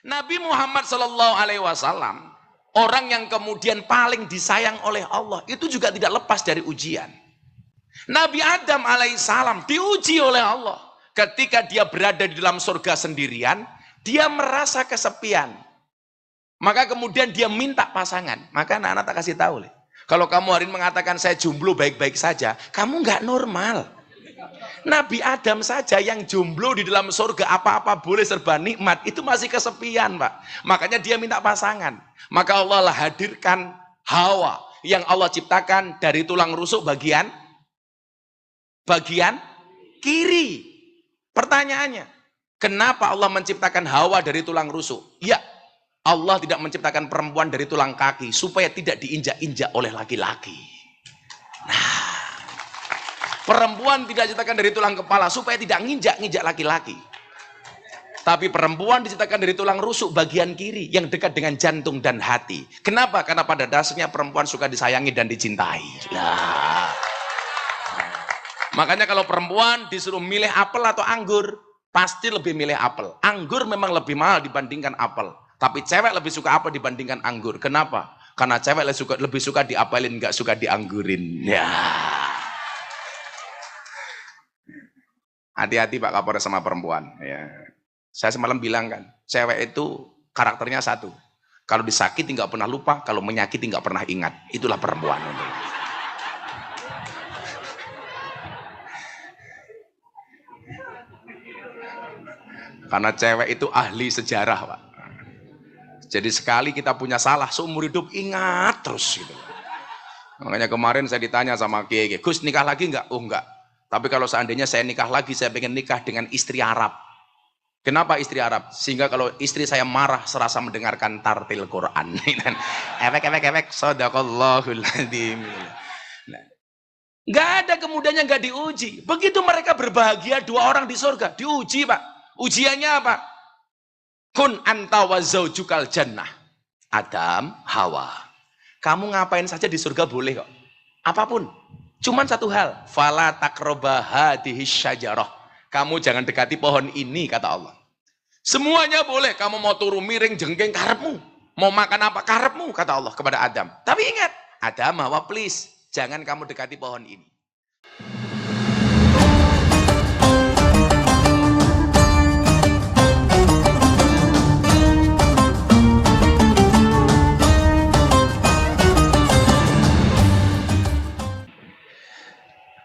Nabi Muhammad Shallallahu Alaihi Wasallam, orang yang kemudian paling disayang oleh Allah, itu juga tidak lepas dari ujian. Nabi Adam alaihissalam diuji oleh Allah. Ketika dia berada di dalam surga sendirian, dia merasa kesepian. Maka kemudian dia minta pasangan. Maka anak-anak tak kasih tahu. Kalau kamu hari ini mengatakan saya jomblo baik-baik saja, kamu nggak normal. Nabi Adam saja yang jomblo di dalam surga, apa-apa boleh serba nikmat, itu masih kesepian, Pak. Makanya dia minta pasangan. Maka Allah lah hadirkan Hawa yang Allah ciptakan dari tulang rusuk bagian kiri. Pertanyaannya, kenapa Allah menciptakan Hawa dari tulang rusuk? Ya, Allah tidak menciptakan perempuan dari tulang kaki supaya tidak diinjak-injak oleh laki-laki. Nah, perempuan tidak diciptakan dari tulang kepala supaya tidak nginjak-nginjak laki-laki. Tapi perempuan diciptakan dari tulang rusuk bagian kiri yang dekat dengan jantung dan hati. Kenapa? Karena pada dasarnya perempuan suka disayangi dan dicintai. Nah, makanya kalau perempuan disuruh milih apel atau anggur, pasti lebih milih apel. Anggur memang lebih mahal dibandingkan apel. Tapi cewek lebih suka apel dibandingkan anggur. Kenapa? Karena cewek lebih suka diapelin, nggak suka dianggurin. Ya. Hati-hati Pak Kapolres sama perempuan. Ya. Saya semalam bilang kan, cewek itu karakternya satu. Kalau disakiti nggak pernah lupa, kalau menyakiti nggak pernah ingat. Itulah perempuan. Karena cewek itu ahli sejarah, Pak. Jadi sekali kita punya salah, seumur hidup ingat terus gitu. Makanya kemarin saya ditanya sama Kiai, Gus nikah lagi enggak? Oh enggak. Tapi kalau seandainya saya nikah lagi, saya pengen nikah dengan istri Arab. Kenapa istri Arab? Sehingga kalau istri saya marah serasa mendengarkan tartil Quran. Efek, sadaqallahul adzim. Nah, enggak ada kemudiannya enggak diuji. Begitu mereka berbahagia dua orang di surga, diuji, Pak. Ujiannya apa? Kun anta wa zaujukal jannah. Adam, Hawa. Kamu ngapain saja di surga boleh kok. Apapun. Cuman satu hal. Fala taqraba hadhihi syajarah. Kamu jangan dekati pohon ini, kata Allah. Semuanya boleh. Kamu mau turu miring jengking karepmu. Mau makan apa karepmu, kata Allah kepada Adam. Tapi ingat, Adam, Hawa please. Jangan kamu dekati pohon ini.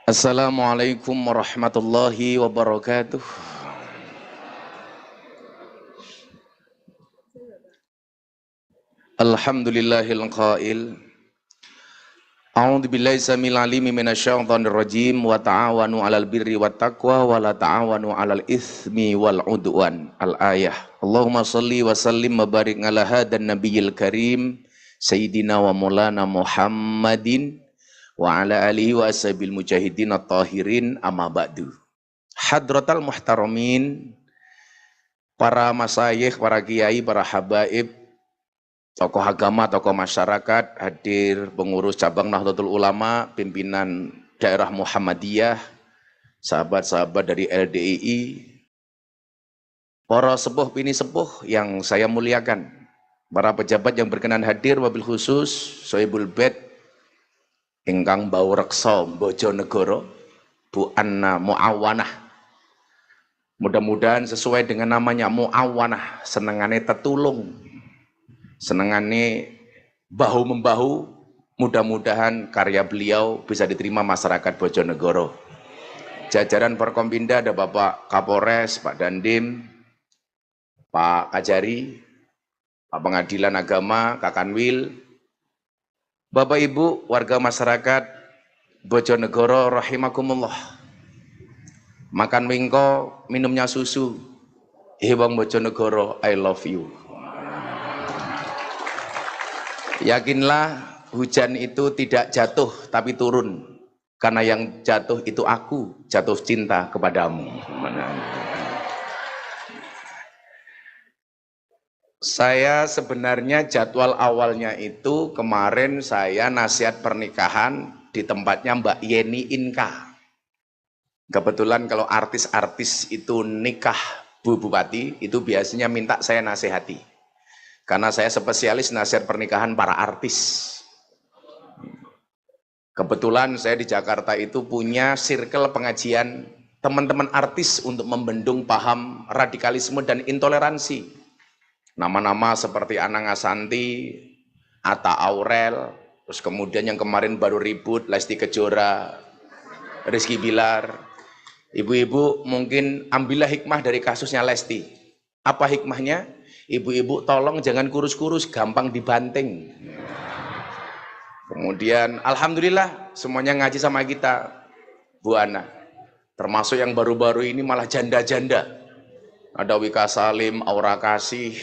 Assalamualaikum warahmatullahi wabarakatuh. Alhamdulillahil qail. A'udzu billahi samil alimi minasyaitonir rajim wa ta'awanu 'alal birri wat taqwa wa la ta'awanu 'alal itsmi wal 'udwan. Al-ayah. Allahumma shalli wa sallim wa barik 'ala hadan nabiyil karim sayyidina wa maulana Muhammadin wa ala alihi wa ashabil mujahidin at-tahirin amma ba'du. Hadratal muhtaramin, para masyayikh, para kiai, para habaib, tokoh agama, tokoh masyarakat, hadir pengurus cabang Nahdlatul Ulama, pimpinan daerah Muhammadiyah, sahabat-sahabat dari LDII, para sepuh bini sepuh yang saya muliakan, para pejabat yang berkenan hadir, wabil khusus Sohibul Bait ingkang bau reksa Bojonegoro, Bu Anna Muawanah. Mudah-mudahan sesuai dengan namanya Muawanah, senengane tetulung, senengane bahu membahu. Mudah-mudahan karya beliau bisa diterima masyarakat Bojonegoro. Jajaran Forkompinda ada Bapak Kapolres, Pak Dandim, Pak Kajari, Pak Pengadilan Agama, Kak Kanwil, Bapak Ibu warga masyarakat Bojonegoro rahimakumullah. Makan wingko, minumnya susu. Wong Bojonegoro, I love you. Yakinlah hujan itu tidak jatuh tapi turun. Karena yang jatuh itu aku, jatuh cinta kepadamu. Saya sebenarnya jadwal awalnya itu kemarin saya nasihat pernikahan di tempatnya Mbak Yeni Inka. Kebetulan kalau artis-artis itu nikah Bu Bupati itu biasanya minta saya nasihati. Karena saya spesialis nasihat pernikahan para artis. Kebetulan saya di Jakarta itu punya circle pengajian teman-teman artis untuk membendung paham radikalisme dan intoleransi. Nama-nama seperti Anang Ashanty, Atta Aurel, terus kemudian yang kemarin baru ribut Lesti Kejora, Rizky Bilar. Ibu-ibu mungkin ambillah hikmah dari kasusnya Lesti. Apa hikmahnya? Ibu-ibu tolong jangan kurus-kurus, gampang dibanting. Kemudian alhamdulillah semuanya ngaji sama kita, Bu Ana. Termasuk yang baru-baru ini malah janda-janda. Ada Wika Salim, Aura Kasih,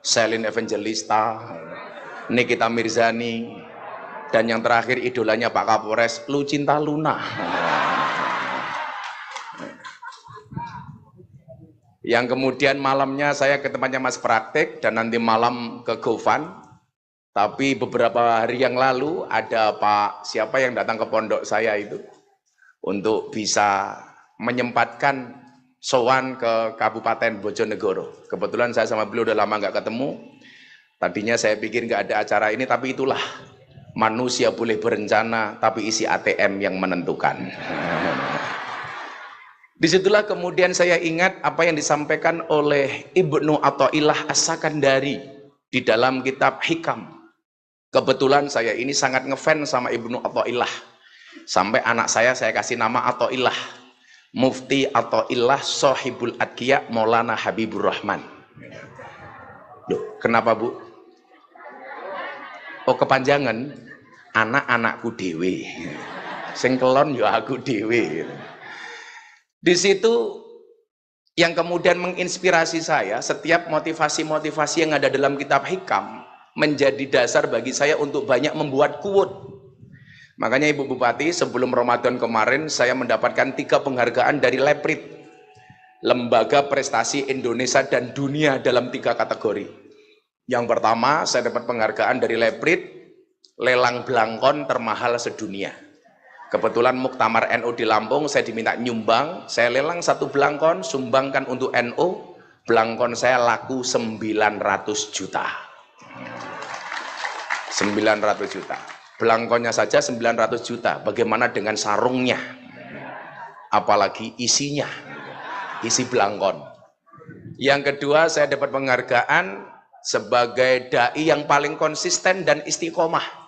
Selin Evangelista, Nikita Mirzani, dan yang terakhir idolanya Pak Kapolres, Lucinta Luna. Yang kemudian malamnya saya ke tempatnya Mas Praktik dan nanti malam ke Gofan. Tapi beberapa hari yang lalu ada Pak siapa yang datang ke pondok saya itu untuk bisa menyempatkan sowan ke Kabupaten Bojonegoro. Kebetulan saya sama beliau udah lama nggak ketemu. Tadinya saya pikir nggak ada acara ini, tapi itulah manusia boleh berencana, tapi isi ATM yang menentukan. Disitulah kemudian saya ingat apa yang disampaikan oleh Ibnu Athaillah As-Sakandari di dalam kitab Hikam. Kebetulan saya ini sangat ngefans sama Ibnu Athaillah. Sampai anak saya kasih nama Athaillah. Mufti Athaillah Sohibul Adqiya Maulana Habibur Rahman. Loh, kenapa Bu? Oh kepanjangan, anak-anakku dewe. Sing kelon ya aku dewe. Di situ yang kemudian menginspirasi saya, setiap motivasi-motivasi yang ada dalam kitab Hikam menjadi dasar bagi saya untuk banyak membuat quote. Makanya Ibu Bupati, sebelum Ramadan kemarin saya mendapatkan 3 penghargaan dari Leprit, Lembaga Prestasi Indonesia dan Dunia, dalam 3 kategori. Yang pertama saya dapat penghargaan dari Leprit, lelang belangkon termahal sedunia. Kebetulan Muktamar NU di Lampung, saya diminta nyumbang, saya lelang 1 belangkon, sumbangkan untuk NU, belangkon saya laku 900 juta. 900 juta. Belangkonnya saja 900 juta, bagaimana dengan sarungnya? Apalagi isinya, isi belangkon. Yang kedua, saya dapat penghargaan sebagai dai yang paling konsisten dan istiqomah.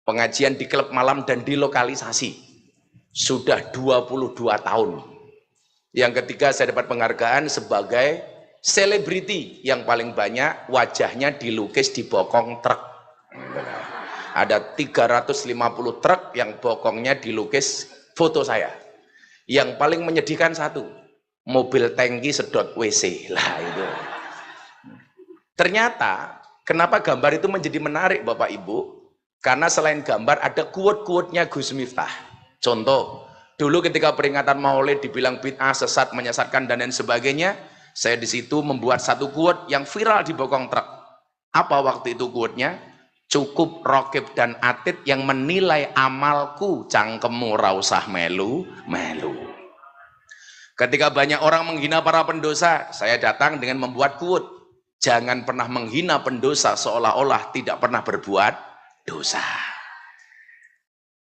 Pengajian di klub malam dan di lokalisasi sudah 22 tahun. Yang ketiga, saya dapat penghargaan sebagai selebriti yang paling banyak wajahnya dilukis di bokong truk. Ada 350 truk yang bokongnya dilukis foto saya. Yang paling menyedihkan satu, mobil tangki sedot WC. Lah itu. Ternyata kenapa gambar itu menjadi menarik Bapak Ibu? Karena selain gambar ada quote-quote-nya Gus Miftah. Contoh, dulu ketika peringatan Maulid dibilang bid'ah, sesat, menyesatkan dan lain sebagainya, saya di situ membuat 1 quote yang viral di bokong truk. Apa waktu itu quote-nya? Cukup Rokib dan Atid yang menilai amalku, cangkemmu ra usah melu-melu. Ketika banyak orang menghina para pendosa, saya datang dengan membuat quote, jangan pernah menghina pendosa seolah-olah tidak pernah berbuat dosa.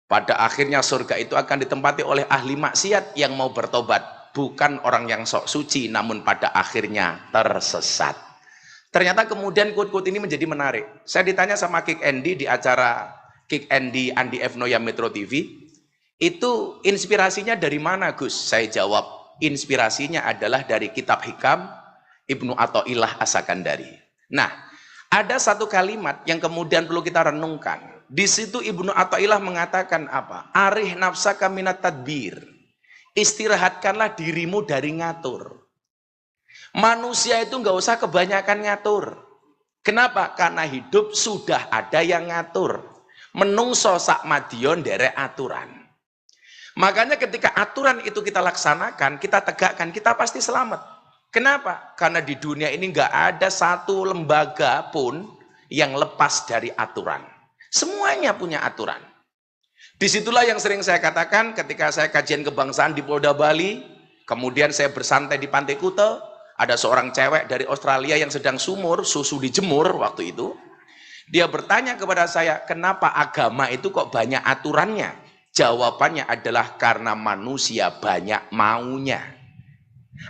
Pada akhirnya surga itu akan ditempati oleh ahli maksiat yang mau bertobat, bukan orang yang sok suci namun pada akhirnya tersesat. Ternyata kemudian quote-quote ini menjadi menarik. Saya ditanya sama Kick Andy di acara Kick Andy Andi F. Noya Metro TV, itu inspirasinya dari mana Gus? Saya jawab, inspirasinya adalah dari kitab Hikam Ibnu Athaillah As-Sakandari. Nah, ada 1 kalimat yang kemudian perlu kita renungkan. Di situ Ibnu Athaillah mengatakan apa? Arih nafsaka minat tadbir. Istirahatkanlah dirimu dari ngatur. Manusia itu nggak usah kebanyakan ngatur. Kenapa? Karena hidup sudah ada yang ngatur. Menungso sak madion derek aturan. Makanya ketika aturan itu kita laksanakan, kita tegakkan, kita pasti selamat. Kenapa? Karena di dunia ini nggak ada 1 lembaga pun yang lepas dari aturan. Semuanya punya aturan. Disitulah yang sering saya katakan ketika saya kajian kebangsaan di Polda Bali, kemudian saya bersantai di Pantai Kuta, Ada seorang cewek dari Australia yang sedang sumur, susu dijemur waktu itu. Dia bertanya kepada saya, kenapa agama itu kok banyak aturannya? Jawabannya adalah karena manusia banyak maunya.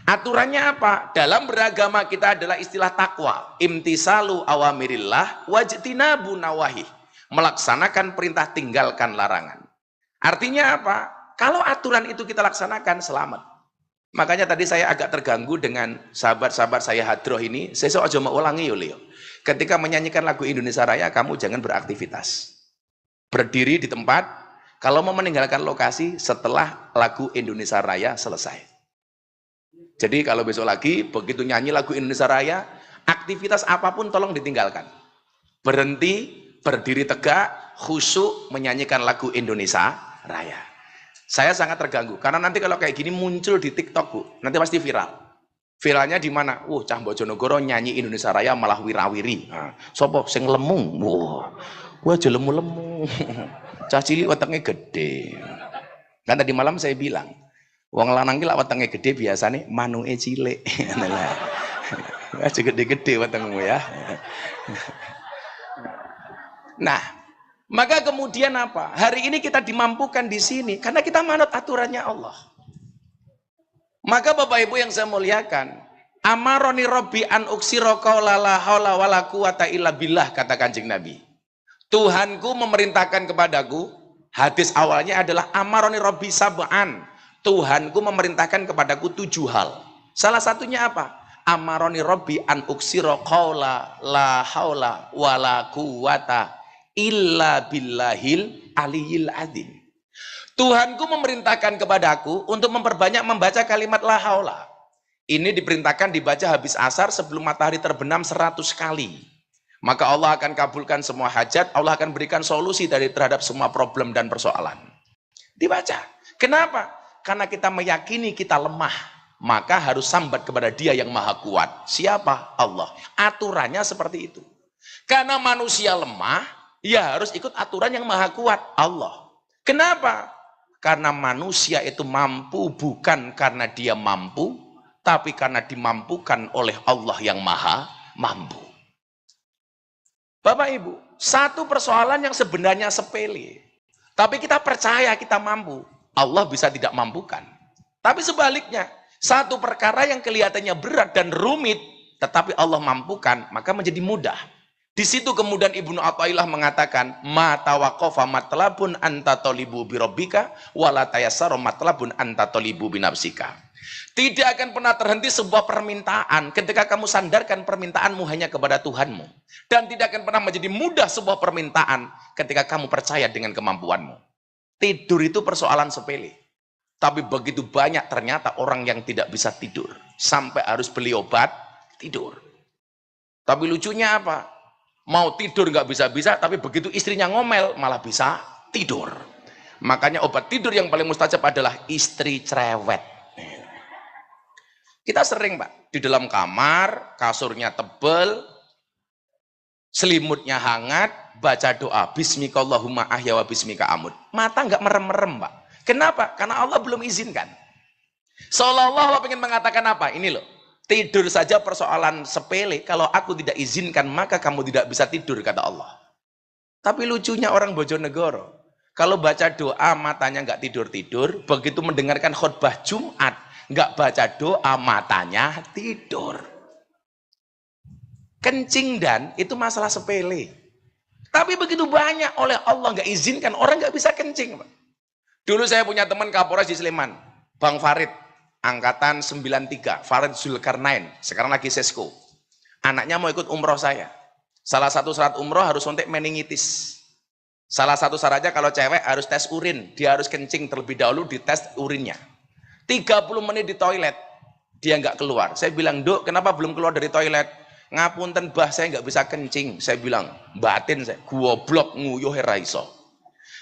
Aturannya apa? Dalam beragama kita adalah istilah takwa. Imtisalu awamirillah wajtinabu nawahi. Melaksanakan perintah, tinggalkan larangan. Artinya apa? Kalau aturan itu kita laksanakan, selamat. Makanya tadi saya agak terganggu dengan sahabat-sahabat saya hadroh ini. Saya aja mau ulangi Leo. Ketika menyanyikan lagu Indonesia Raya, kamu jangan beraktivitas. Berdiri di tempat, kalau mau meninggalkan lokasi setelah lagu Indonesia Raya selesai. Jadi kalau besok lagi, begitu nyanyi lagu Indonesia Raya, aktivitas apapun tolong ditinggalkan. Berhenti, berdiri tegak, khusyuk menyanyikan lagu Indonesia Raya. Saya sangat terganggu, karena nanti kalau kayak gini muncul di TikTok, Bu, nanti pasti viral. Viralnya di mana? Cah Bojonegoro nyanyi Indonesia Raya malah wirawiri. Nah, sopo sing lemung. Wah lemu-lemu. Cah cilik wetenge gede. Kan tadi malam saya bilang, wong lanang ki lak wetenge gede biasane manuke cilik. Aja gede-gede wetengmu ya. Nah, maka kemudian apa? Hari ini kita dimampukan di sini karena kita manut aturannya Allah. Maka Bapak Ibu yang saya muliakan, amaroni robbi an uksiro qaula la haula wala quwata illa billah, kata Kanjeng Nabi. Tuhanku memerintahkan kepadaku, hadis awalnya adalah amaroni robbi sab'an. Tuhanku memerintahkan kepadaku 7 hal. Salah satunya apa? Amaroni robbi an uksiro qaula la haula wala quwata illa billahil aliyil adzim. Tuhanku memerintahkan kepadaku untuk memperbanyak membaca kalimat la haula. Ini diperintahkan dibaca habis asar sebelum matahari terbenam 100 kali. Maka Allah akan kabulkan semua hajat, Allah akan berikan solusi terhadap semua problem dan persoalan. Dibaca. Kenapa? Karena kita meyakini kita lemah. Maka harus sambat kepada Dia yang maha kuat. Siapa? Allah. Aturannya seperti itu. Karena manusia lemah, ya harus ikut aturan yang maha kuat, Allah. Kenapa? Karena manusia itu mampu bukan karena dia mampu, tapi karena dimampukan oleh Allah yang maha mampu. Bapak Ibu, satu persoalan yang sebenarnya sepele, tapi kita percaya kita mampu, Allah bisa tidak mampukan. Tapi sebaliknya, satu perkara yang kelihatannya berat dan rumit, tetapi Allah mampukan, maka menjadi mudah. Di situ kemudian Ibnu Athaillah mengatakan, ma tawaqqafa matlabun anta talibu bi rabbika wala tayassara matlabun anta talibu bi nafsika. Tidak akan pernah terhenti sebuah permintaan ketika kamu sandarkan permintaanmu hanya kepada Tuhanmu, dan tidak akan pernah menjadi mudah sebuah permintaan ketika kamu percaya dengan kemampuanmu. Tidur itu persoalan sepele, tapi begitu banyak ternyata orang yang tidak bisa tidur sampai harus beli obat tidur. Tapi lucunya apa? Mau tidur nggak bisa-bisa, tapi begitu istrinya ngomel malah bisa tidur. Makanya obat tidur yang paling mustajab adalah istri cerewet. Kita sering, Pak, di dalam kamar, kasurnya tebel, selimutnya hangat, baca doa bismika Allahumma ahya wa bismika amut. Mata nggak merem-merem, Pak. Kenapa? Karena Allah belum izinkan. Seolah-olah Allah ingin mengatakan apa? Ini loh. Tidur saja persoalan sepele, kalau aku tidak izinkan maka kamu tidak bisa tidur, kata Allah. Tapi lucunya orang Bojonegoro, kalau baca doa matanya nggak tidur-tidur, begitu mendengarkan khutbah Jumat, nggak baca doa matanya tidur. Kencing dan itu masalah sepele. Tapi begitu banyak oleh Allah nggak izinkan, orang nggak bisa kencing. Dulu saya punya teman Kapolres di Sleman, Bang Farid. Angkatan 93, Farid Zulkarnain, sekarang lagi sesko. Anaknya mau ikut umroh saya. Salah satu syarat umroh harus suntik meningitis. Salah satu syaratnya kalau cewek harus tes urin, dia harus kencing terlebih dahulu di tes urinnya. 30 menit di toilet, dia nggak keluar. Saya bilang, Dok, kenapa belum keluar dari toilet? Ngapunten Mbah, saya nggak bisa kencing. Saya bilang, batin saya, goblok nguyuh raiso.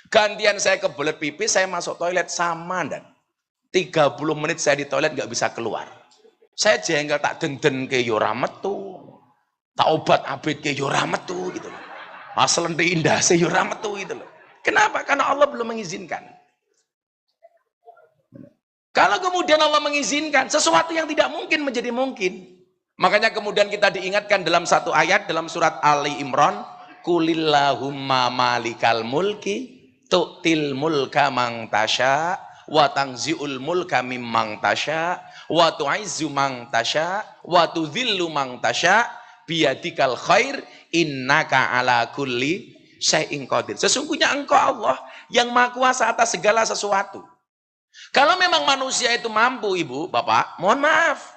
Gantian saya kebelet pipis, saya masuk toilet sama dan 30 menit saya di toilet nggak bisa keluar. Saya jengkel, tak denden ke yoramet tuh, tak obat abid ke yoramet tuh gitu loh. Asal nanti indah se yoramet tuh gitu loh. Kenapa? Karena Allah belum mengizinkan. Kalau kemudian Allah mengizinkan, sesuatu yang tidak mungkin menjadi mungkin. Makanya kemudian kita diingatkan dalam satu ayat dalam surat Ali Imran, kulillahumma malikal mulki tu'til mulka mang tasya wa tangzi'ul mulka mimmang tasya wa tu'izzu mang tasya wa tudhillu mang tasya biyadikal khair innaka ala kulli syai'in qadir. Sesungguhnya engkau Allah yang maha kuasa atas segala sesuatu. Kalau memang manusia itu mampu, Ibu, Bapak, mohon maaf,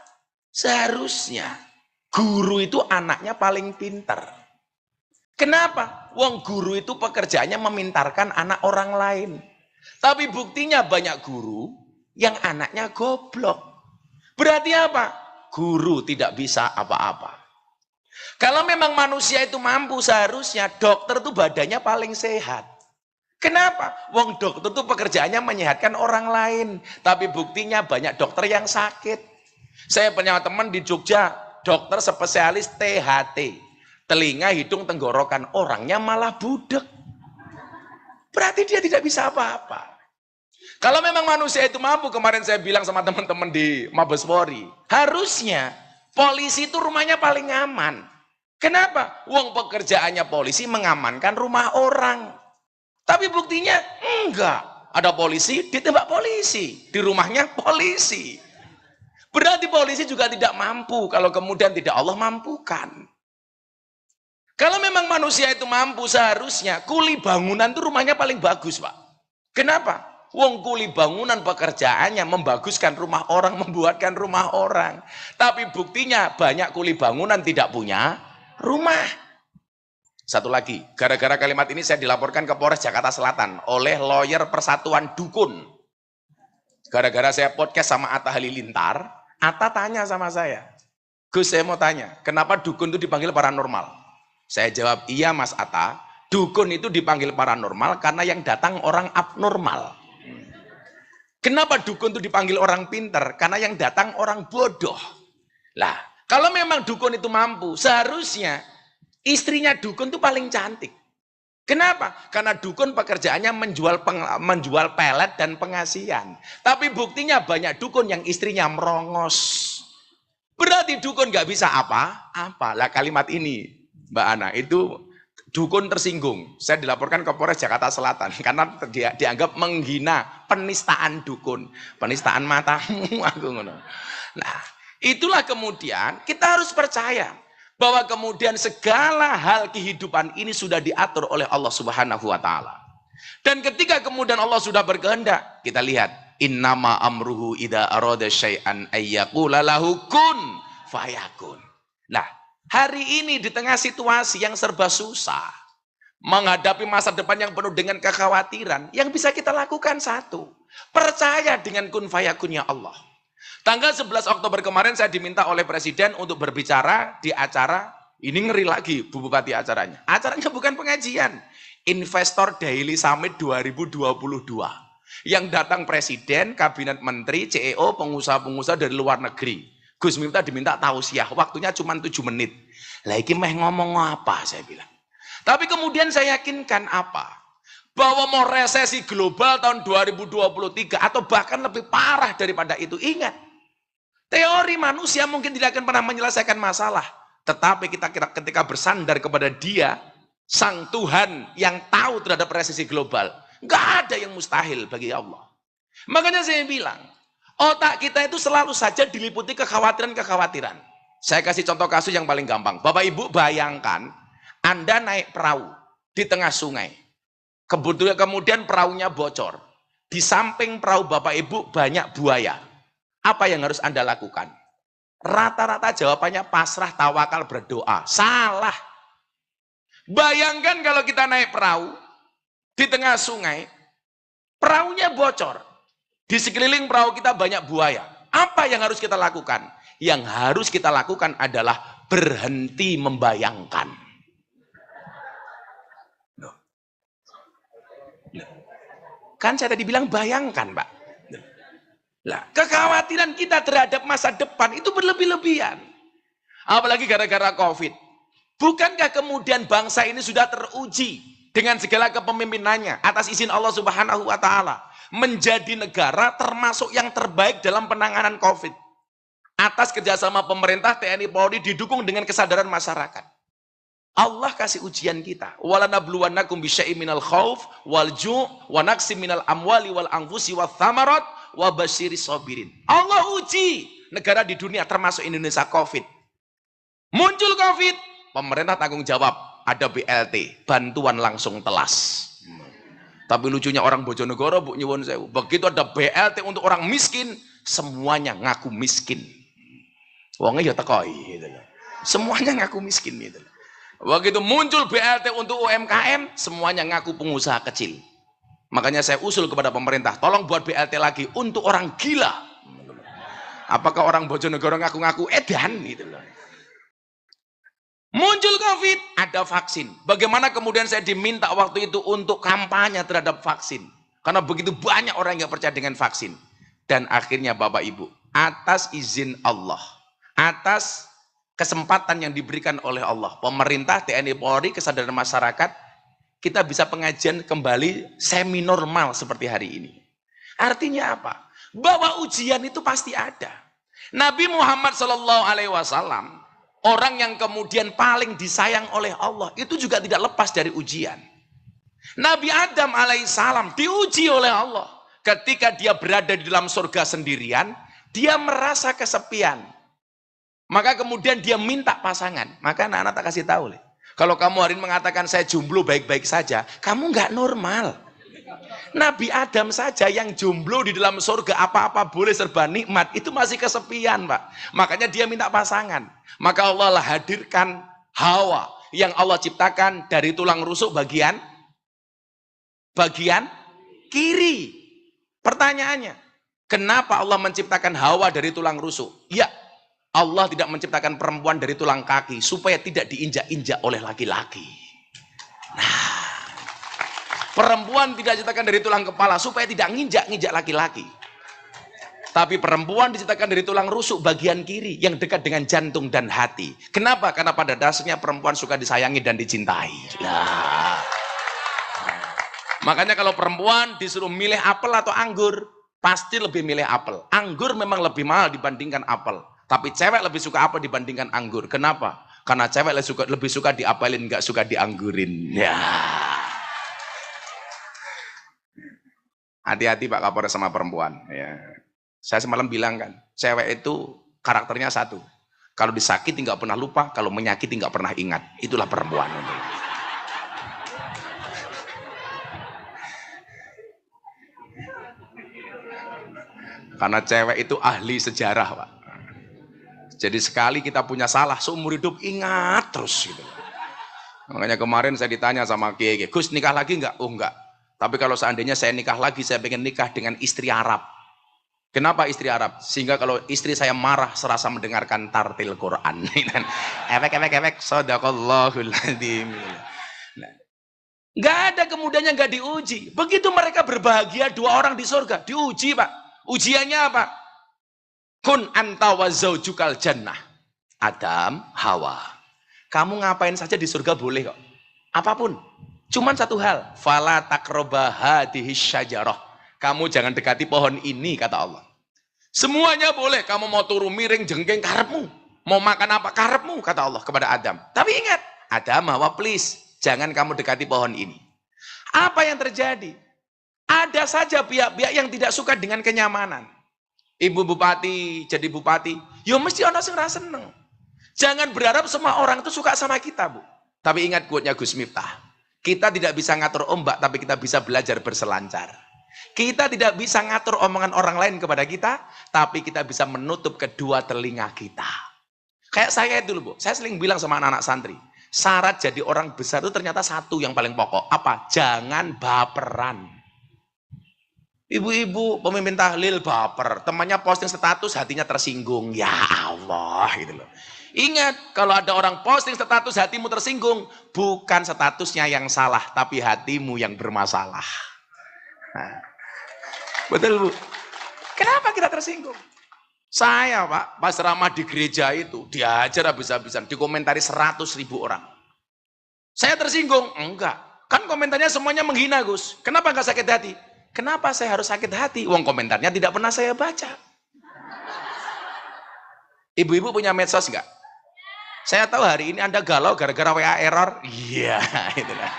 seharusnya guru itu anaknya paling pintar. Kenapa? Wong guru itu pekerjaannya memintarkan anak orang lain. Tapi buktinya banyak guru yang anaknya goblok. Berarti apa? Guru tidak bisa apa-apa. Kalau memang manusia itu mampu, seharusnya dokter itu badannya paling sehat. Kenapa? Wong dokter itu pekerjaannya menyehatkan orang lain. Tapi buktinya banyak dokter yang sakit. Saya punya teman di Jogja, dokter spesialis THT. Telinga, hidung, tenggorokan. Orangnya malah budek. Berarti dia tidak bisa apa-apa. Kalau memang manusia itu mampu, kemarin saya bilang sama teman-teman di Mabes Polri, harusnya polisi itu rumahnya paling aman. Kenapa? Wong pekerjaannya polisi mengamankan rumah orang. Tapi buktinya enggak. Ada polisi, ditembak polisi. Di rumahnya polisi. Berarti polisi juga tidak mampu kalau kemudian tidak Allah mampukan. Kalau memang manusia itu mampu, seharusnya kuli bangunan itu rumahnya paling bagus, Pak. Kenapa? Wong kuli bangunan pekerjaannya membaguskan rumah orang, membuatkan rumah orang. Tapi buktinya banyak kuli bangunan tidak punya rumah. Satu lagi, gara-gara kalimat ini saya dilaporkan ke Polres Jakarta Selatan oleh lawyer Persatuan Dukun. Gara-gara saya podcast sama Atta Halilintar, Atta tanya sama saya, Gus, saya mau tanya, kenapa dukun itu dipanggil paranormal? Saya jawab, iya Mas Atta, dukun itu dipanggil paranormal karena yang datang orang abnormal. Kenapa dukun itu dipanggil orang pinter? Karena yang datang orang bodoh. Lah, kalau memang dukun itu mampu, seharusnya istrinya dukun itu paling cantik. Kenapa? Karena dukun pekerjaannya menjual pelet dan pengasihan. Tapi buktinya banyak dukun yang istrinya merongos. Berarti dukun nggak bisa apa-apa. Lah kalimat ini, Mbak Ana, itu dukun tersinggung. Saya dilaporkan ke Polres Jakarta Selatan karena dia dianggap menghina, penistaan dukun, penistaan matamu, aku ngono. Nah, itulah kemudian kita harus percaya bahwa kemudian segala hal kehidupan ini sudah diatur oleh Allah Subhanahu wa taala. Dan ketika kemudian Allah sudah berkehendak, kita lihat, innama amruhu idza arada syai'an ayyaqula lahu kun fayakun. Nah, hari ini di tengah situasi yang serba susah, menghadapi masa depan yang penuh dengan kekhawatiran, yang bisa kita lakukan satu, percaya dengan kun fayakunnya Allah. Tanggal 11 Oktober kemarin saya diminta oleh Presiden untuk berbicara di acara, ini ngeri lagi Bu Bupati acaranya. Acaranya bukan pengajian, Investor Daily Summit 2022. Yang datang Presiden, Kabinet Menteri, CEO, pengusaha-pengusaha dari luar negeri. Gus Miftah diminta tausiah, waktunya cuma 7 menit. Lah iki meh ngomong apa saya bilang. Tapi kemudian saya yakinkan apa? Bahwa mau resesi global tahun 2023 atau bahkan lebih parah daripada itu, ingat. Teori manusia mungkin tidak akan pernah menyelesaikan masalah. Tetapi kita ketika bersandar kepada Dia, Sang Tuhan yang tahu terhadap resesi global, nggak ada yang mustahil bagi Allah. Makanya saya bilang, otak kita itu selalu saja diliputi kekhawatiran-kekhawatiran. Saya kasih contoh kasus yang paling gampang. Bapak Ibu bayangkan, Anda naik perahu di tengah sungai. Kemudian perahunya bocor. Di samping perahu Bapak Ibu banyak buaya. Apa yang harus Anda lakukan? Rata-rata jawabannya pasrah, tawakal, berdoa. Salah. Bayangkan kalau kita naik perahu di tengah sungai, perahunya bocor. Di sekeliling perahu kita banyak buaya. Apa yang harus kita lakukan? Yang harus kita lakukan adalah berhenti membayangkan. Kan saya tadi bilang bayangkan, Pak. Lah, kekhawatiran kita terhadap masa depan itu berlebih-lebihan. Apalagi gara-gara Covid. Bukankah kemudian bangsa ini sudah teruji dengan segala kepemimpinannya atas izin Allah Subhanahu wa taala menjadi negara termasuk yang terbaik dalam penanganan Covid. Atas kerjasama pemerintah, TNI, Polri didukung dengan kesadaran masyarakat. Allah kasih ujian kita. Walanabluwannakum bisyai'in minal khauf wal ju' wa naqsim minal amwali wal anfusi wath thamarat wa basyiris sabirin. Allah uji negara di dunia termasuk Indonesia Covid. Muncul Covid, pemerintah tanggung jawab, ada BLT, bantuan langsung telas. Tapi lucunya orang Bojonegoro, Bu nyuwun sewu, begitu ada BLT untuk orang miskin, semuanya ngaku miskin. Wongnya ya tekoi gitu loh. Semuanya ngaku miskin gitu loh. Begitu muncul BLT untuk UMKM, semuanya ngaku pengusaha kecil. Makanya saya usul kepada pemerintah, tolong buat BLT lagi untuk orang gila. Apakah orang Bojonegoro ngaku-ngaku edan gitu loh. Muncul Covid, ada vaksin. Bagaimana kemudian saya diminta waktu itu untuk kampanye terhadap vaksin. Karena begitu banyak orang yang percaya dengan vaksin. Dan akhirnya Bapak Ibu, atas izin Allah, atas kesempatan yang diberikan oleh Allah, pemerintah, TNI, Polri, kesadaran masyarakat, kita bisa pengajian kembali semi-normal seperti hari ini. Artinya apa? Bahwa ujian itu pasti ada. Nabi Muhammad SAW, orang yang kemudian paling disayang oleh Allah, itu juga tidak lepas dari ujian. Nabi Adam alaihissalam diuji oleh Allah. Ketika dia berada di dalam surga sendirian, dia merasa kesepian. Maka kemudian dia minta pasangan. Maka anak-anak tak kasih tahu. Kalau kamu hari ini mengatakan saya jomblo baik-baik saja, kamu nggak normal. Nabi Adam saja yang jomblo di dalam surga, apa-apa boleh serba nikmat, itu masih kesepian, Pak. Makanya dia minta pasangan. Maka Allah lah hadirkan Hawa yang Allah ciptakan dari tulang rusuk bagian kiri. Pertanyaannya, kenapa Allah menciptakan Hawa dari tulang rusuk? Ya, Allah tidak menciptakan perempuan dari tulang kaki supaya tidak diinjak-injak oleh laki-laki. Nah, perempuan tidak diciptakan dari tulang kepala supaya tidak nginjak-nginjak laki-laki. Tapi perempuan diciptakan dari tulang rusuk bagian kiri yang dekat dengan jantung dan hati. Kenapa? Karena pada dasarnya perempuan suka disayangi dan dicintai. Nah. Makanya kalau perempuan disuruh milih apel atau anggur, pasti lebih milih apel. Anggur memang lebih mahal dibandingkan apel. Tapi cewek lebih suka apel dibandingkan anggur. Kenapa? Karena cewek lebih suka diapelin, nggak suka dianggurin. Ya. Hati-hati Pak Kapolres sama perempuan. Ya. Saya semalam bilang kan, cewek itu karakternya satu. Kalau disakiti nggak pernah lupa, kalau menyakiti nggak pernah ingat. Itulah perempuan. Karena cewek itu ahli sejarah, Pak. Jadi sekali kita punya salah, seumur hidup ingat terus. Gitu. Makanya kemarin saya ditanya sama Kiai, Gus nikah lagi nggak? Oh enggak. Tapi kalau seandainya saya nikah lagi, saya pengen nikah dengan istri Arab. Kenapa istri Arab? Sehingga kalau istri saya marah serasa mendengarkan tartil Quran. Efek, sadaqallahul adzim. Nah, nggak ada kemudiannya nggak diuji. Begitu mereka berbahagia dua orang di surga, diuji Pak. Ujiannya apa? Kun anta wa zaujukal jannah. Adam, Hawa. Kamu ngapain saja di surga boleh kok. Apapun. Cuman satu hal. Fala taqraba hadhihi syajarah. Kamu jangan dekati pohon ini, kata Allah. Semuanya boleh. Kamu mau turu miring, jengking, karepmu. Mau makan apa, karepmu, kata Allah kepada Adam. Tapi ingat, Adam, Hawa, please. Jangan kamu dekati pohon ini. Apa yang terjadi? Ada saja pihak-pihak yang tidak suka dengan kenyamanan. Ibu bupati, jadi bupati. Ya mesti orang yang seneng. Jangan berharap semua orang itu suka sama kita, Bu. Tapi ingat quote-nya Gus Miftah. Kita tidak bisa ngatur ombak, tapi kita bisa belajar berselancar. Kita tidak bisa ngatur omongan orang lain kepada kita, tapi kita bisa menutup kedua telinga kita. Kayak saya itu loh, Bu. Saya sering bilang sama anak-anak santri, syarat jadi orang besar itu ternyata satu yang paling pokok. Apa? Jangan baperan. Ibu-ibu pemimpin tahlil baper, temannya posting status hatinya tersinggung. Ya Allah, gitu loh. Ingat, kalau ada orang posting status hatimu tersinggung, bukan statusnya yang salah, tapi hatimu yang bermasalah. Nah. Betul Bu. Kenapa kita tersinggung? Saya Pak, pas ceramah di gereja itu, diajar habis-habisan, dikomentari 100.000 orang. Saya tersinggung? Enggak. Kan komentarnya semuanya menghina Gus. Kenapa enggak sakit hati? Kenapa saya harus sakit hati? Uang komentarnya tidak pernah saya baca. Ibu-ibu punya medsos nggak? Saya tahu hari ini Anda galau gara-gara WA error. Iya, itulah.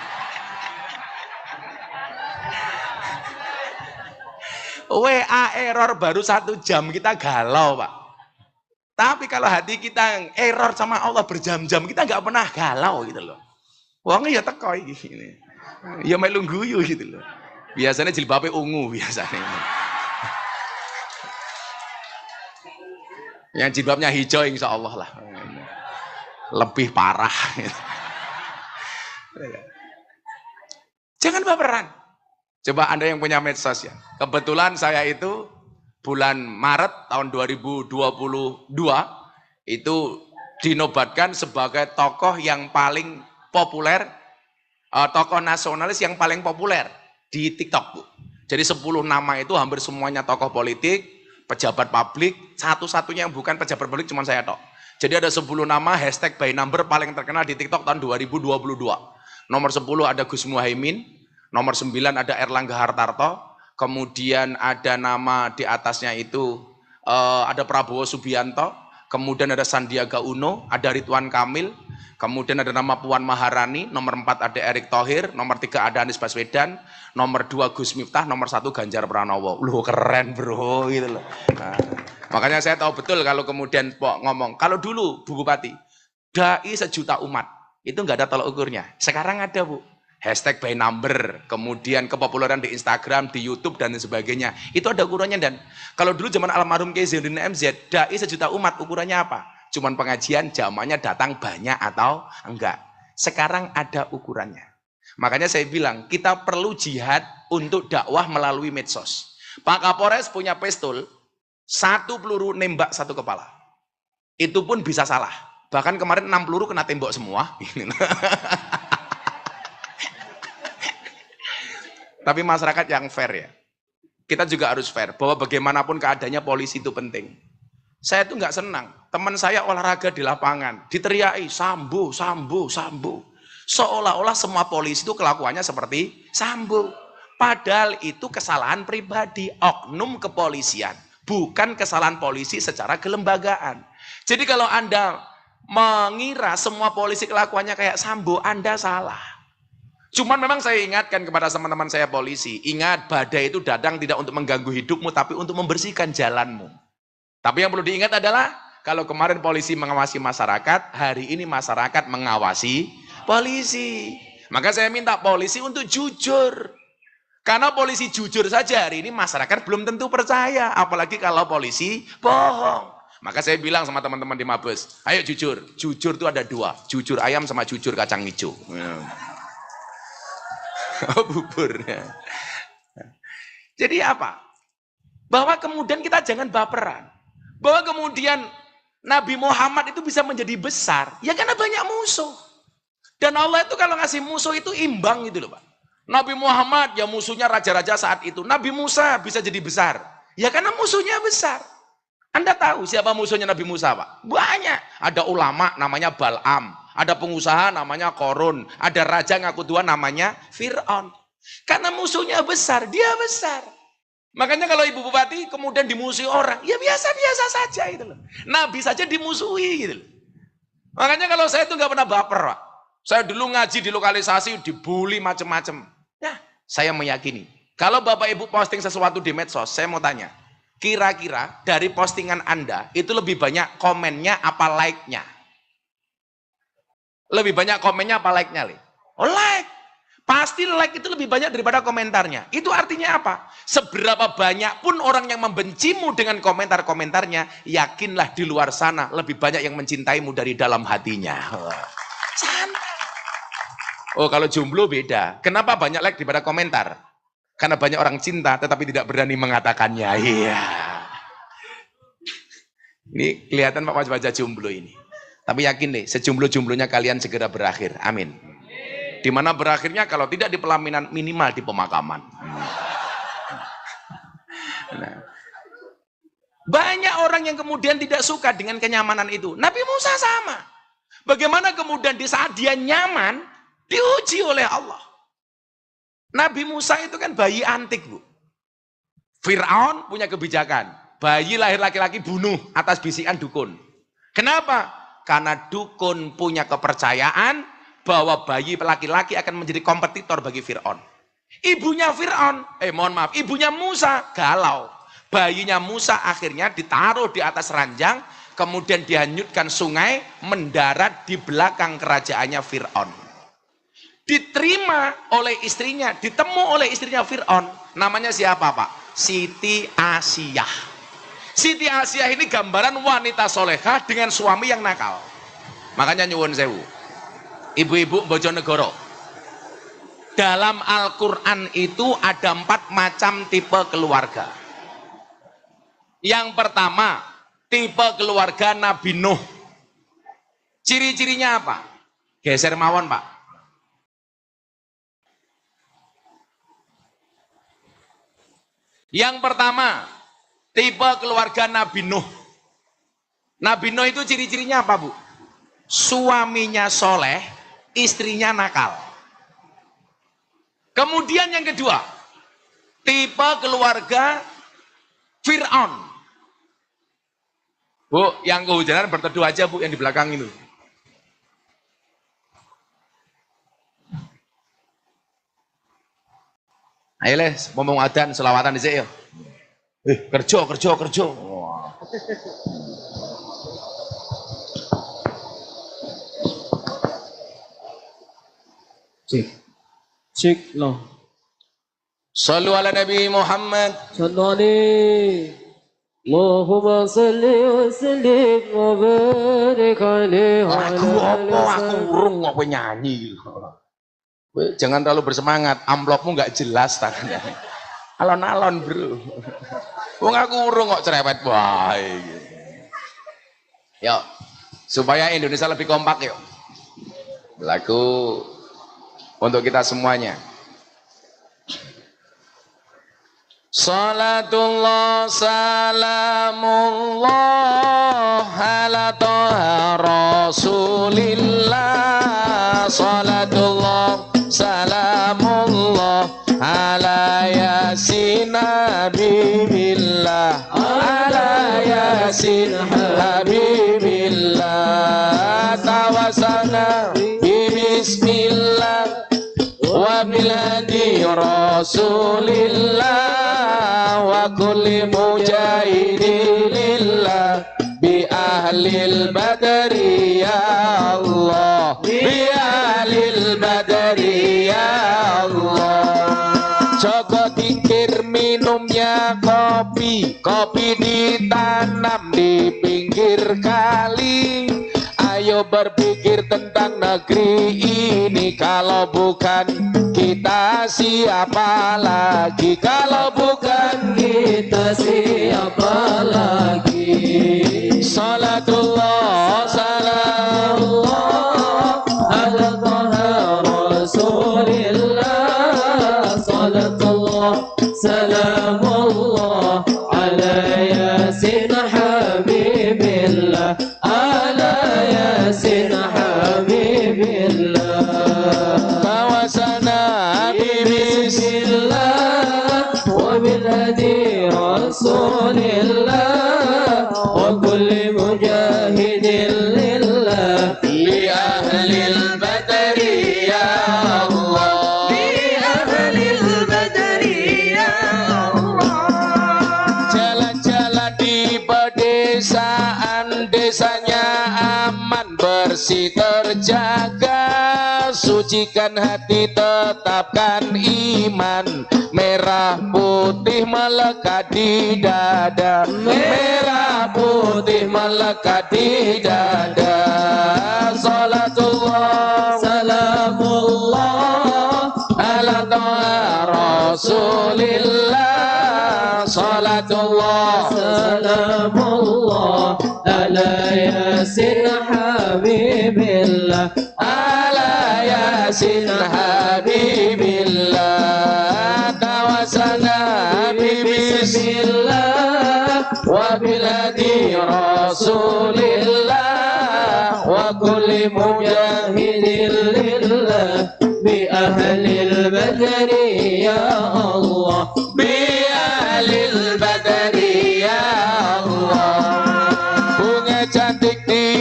WA error baru 1 jam kita galau, Pak. Tapi kalau hati kita error sama Allah berjam-jam, kita nggak pernah galau gitu loh. Wongnya ya teko iki. Ya melu guyu gitu loh. Biasanya jilbabnya ungu biasanya. Yang jilbabnya hijau insya Allah lah. Lebih parah. Jangan baperan. Coba Anda yang punya medsos ya. Kebetulan saya itu bulan Maret tahun 2022 itu dinobatkan sebagai tokoh yang paling populer, tokoh nasionalis yang paling populer di TikTok, Bu. Jadi 10 nama itu hampir semuanya tokoh politik, pejabat publik, satu-satunya yang bukan pejabat publik cuma saya tok. Jadi ada 10 nama hashtag by number paling terkenal di TikTok tahun 2022. Nomor 10 ada Gus Muhaimin, nomor 9 ada Erlangga Hartarto, kemudian ada nama di atasnya itu ada Prabowo Subianto, kemudian ada Sandiaga Uno, ada Ridwan Kamil, kemudian ada nama Puan Maharani, nomor 4 ada Erick Thohir, nomor 3 ada Anies Baswedan, nomor 2 Gus Miftah, nomor 1 Ganjar Pranowo. Loh keren bro gitu loh. Nah, makanya saya tahu betul kalau kemudian ngomong, kalau dulu Bu Bupati, dai sejuta umat, itu nggak ada tolak ukurnya. Sekarang ada Bu, hashtag by number, kemudian kepopuleran di Instagram, di YouTube dan sebagainya. Itu ada ukurannya. Dan kalau dulu zaman almarhum Kiai Zainuddin MZ, dai sejuta umat ukurannya apa? Cuman pengajian zamannya datang banyak atau enggak. Sekarang ada ukurannya. Makanya saya bilang kita perlu jihad untuk dakwah melalui medsos. Pak Kapolres punya pistol, 1 peluru nembak 1 kepala. Itu pun bisa salah. Bahkan kemarin 6 peluru kena tembok semua. Tapi masyarakat yang fair ya. Kita juga harus fair bahwa bagaimanapun keadaannya polisi itu penting. Saya tuh nggak senang. Teman saya olahraga di lapangan, diteriaki Sambo, Sambo, Sambo. Seolah-olah semua polisi itu kelakuannya seperti Sambo. Padahal itu kesalahan pribadi, oknum kepolisian. Bukan kesalahan polisi secara kelembagaan. Jadi kalau Anda mengira semua polisi kelakuannya kayak Sambo, Anda salah. Cuman memang saya ingatkan kepada teman-teman saya polisi, ingat badai itu datang tidak untuk mengganggu hidupmu, tapi untuk membersihkan jalanmu. Tapi yang perlu diingat adalah, kalau kemarin polisi mengawasi masyarakat, hari ini masyarakat mengawasi polisi. Maka saya minta polisi untuk jujur. Karena polisi jujur saja hari ini masyarakat belum tentu percaya, apalagi kalau polisi bohong. Maka saya bilang sama teman-teman di Mabes, ayo jujur. Jujur itu ada 2, jujur ayam sama jujur kacang hijau. Oh, bubur. Jadi apa? Bahwa kemudian kita jangan baperan. Bahwa kemudian Nabi Muhammad itu bisa menjadi besar, ya karena banyak musuh. Dan Allah itu kalau ngasih musuh itu imbang gitu loh Pak. Nabi Muhammad ya musuhnya raja-raja saat itu. Nabi Musa bisa jadi besar, ya karena musuhnya besar. Anda tahu siapa musuhnya Nabi Musa Pak? Banyak. Ada ulama namanya Bal'am, ada pengusaha namanya Korun, ada raja ngaku Tuhan namanya Fir'aun. Karena musuhnya besar, dia besar. Makanya kalau Ibu Bupati kemudian dimusuhi orang, ya biasa-biasa saja gitu loh. Nabi saja dimusuhi gitu loh. Makanya kalau saya itu nggak pernah baper Pak. Saya dulu ngaji di lokalisasi, dibully macam-macam. Ya, saya meyakini. Kalau Bapak Ibu posting sesuatu di medsos, saya mau tanya, kira-kira dari postingan Anda itu lebih banyak komennya apa like-nya? Lebih banyak komennya apa like-nya? Oh like. Pasti like itu lebih banyak daripada komentarnya. Itu artinya apa? Seberapa banyak pun orang yang membencimu dengan komentar-komentarnya, yakinlah di luar sana lebih banyak yang mencintaimu dari dalam hatinya. Santai. Oh kalau jomblo beda. Kenapa banyak like daripada komentar? Karena banyak orang cinta tetapi tidak berani mengatakannya. Iya. Ini kelihatan Pak wajah-wajah jomblo ini. Tapi yakin deh, sejomblo-jomblonya kalian segera berakhir. Amin. Dimana berakhirnya kalau tidak di pelaminan minimal di pemakaman. Nah, banyak orang yang kemudian tidak suka dengan kenyamanan itu. Nabi Musa sama. Bagaimana kemudian di saat dia nyaman diuji oleh Allah. Nabi Musa itu kan bayi antik Bu. Fir'aun punya kebijakan. Bayi lahir laki-laki bunuh atas bisikan dukun. Kenapa? Karena dukun punya kepercayaan bahwa bayi laki-laki akan menjadi kompetitor bagi Fir'aun. Ibunya Fir'aun, ibunya Musa galau. Bayinya Musa akhirnya ditaruh di atas ranjang, kemudian dihanyutkan sungai, mendarat di belakang kerajaannya Fir'aun. Diterima oleh istrinya, ditemu oleh istrinya Fir'aun. Namanya siapa, Pak? Siti Asiyah. Siti Asiyah ini gambaran wanita solehah dengan suami yang nakal. Makanya nyuwun sewu, ibu-ibu Bojonegoro, dalam Al-Quran itu ada 4 macam tipe keluarga. Yang pertama, tipe keluarga Nabi Nuh. Ciri-cirinya apa? Geser mawon, Pak. Yang pertama, tipe keluarga Nabi Nuh. Nabi Nuh itu ciri-cirinya apa, Bu? Suaminya soleh, istrinya nakal. Kemudian yang kedua, tipe keluarga Fir'aun. Bu, yang kehujanan berteduh aja, Bu, yang di belakang itu. Ayo les, ngomong adzan, selawatan di sini. Kerja. Wah. Cik loh. Sallu ala Nabi Muhammad. Sallu alaihi. Allahumma salli wa sallim wa barik alaihi. Aku urung kok nyanyi. Jangan terlalu bersemangat, amplopmu nggak jelas tangannya. Alon-alon, Bro. Wong aku urung kok cerewet wae. Yuk, supaya Indonesia lebih kompak yuk. Lagu untuk kita semuanya. Salatullah salamullah ala toha rasulillah. Salatullah salamullah ala yasin habibillah. Ala yasin habibillah. Tawasana bismillah wa biladi rasulillah wa kulli mujahidin lillah bi ahlil badri ya Allah, bi ahlil badri ya Allah. Joko tingkir minumnya kopi, kopi ditanam di pinggir kali. Ayo berpikir tentang negeri ini, kalau bukan kita siapa lagi? Kalau bukan kita siapa lagi? Salatullah salamullah ala toha rasulillah. Salatullah salamullah ala yasin habibillah. Ala yasin habibillah. Tawasana bismillah wa bilhadi rasulillah wa kulli mujahidin lillah bi ahlil badri ya Allah, bi ahlil badri ya Allah. Jalan-jalan di pedesaan, desanya aman bersih terjaga. Sucikan hati, tetapkan iman. Merah putih melekat di dada. Merah putih melekat di dada. Salatullah salamullah ala toha rasulillah. Salatullah salamullah ala yasin habibillah. Ala yasin habibillah. Tawasana bismillah wa bilhadi rasulillah wa kulli mujahidin lillah bi ahlil badri ya Allah, bi ahlil badri ya Allah. Bunga cantik di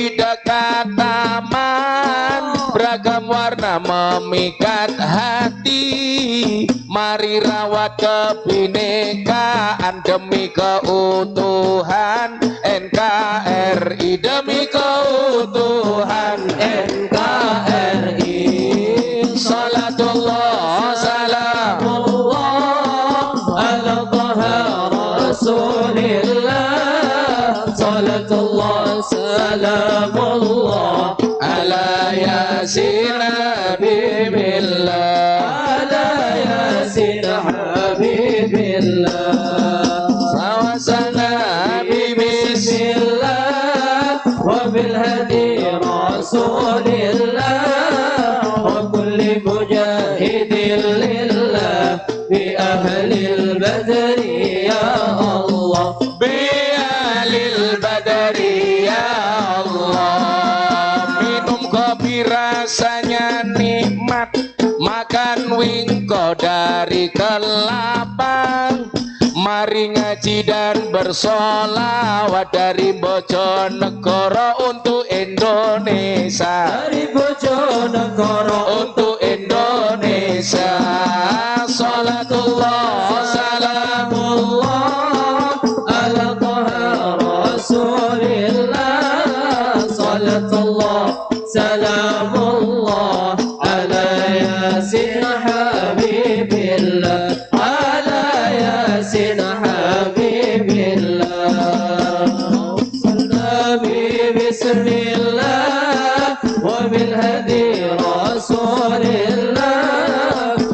memikat hati, mari rawat kebinekaan demi keutuhan NKRI, demi keutuhan NKRI. Salatullah salamullah ala taha rasulillah. Salatullah salamullah ala yasin habibillah, ala yasin habibillah. Sawasana bismillah wa bil hadi rasulillah wa kulli mujahidin lillah bi ahlil badri ya Allah, bi ahlil badri ya Allah. Minum kopi rasanya nikmat, makan wingko dari kelapa, mari ngaji dan bersolawat dari Bojonegoro untuk Indonesia, dari Bojonegoro untuk Indonesia. Salatullah salamullah ala taha rasulillah. Salatullah salamullah ala yasin habibillah, ala yasin habibillah. Nabi bismillah wa bil hadi rasulillah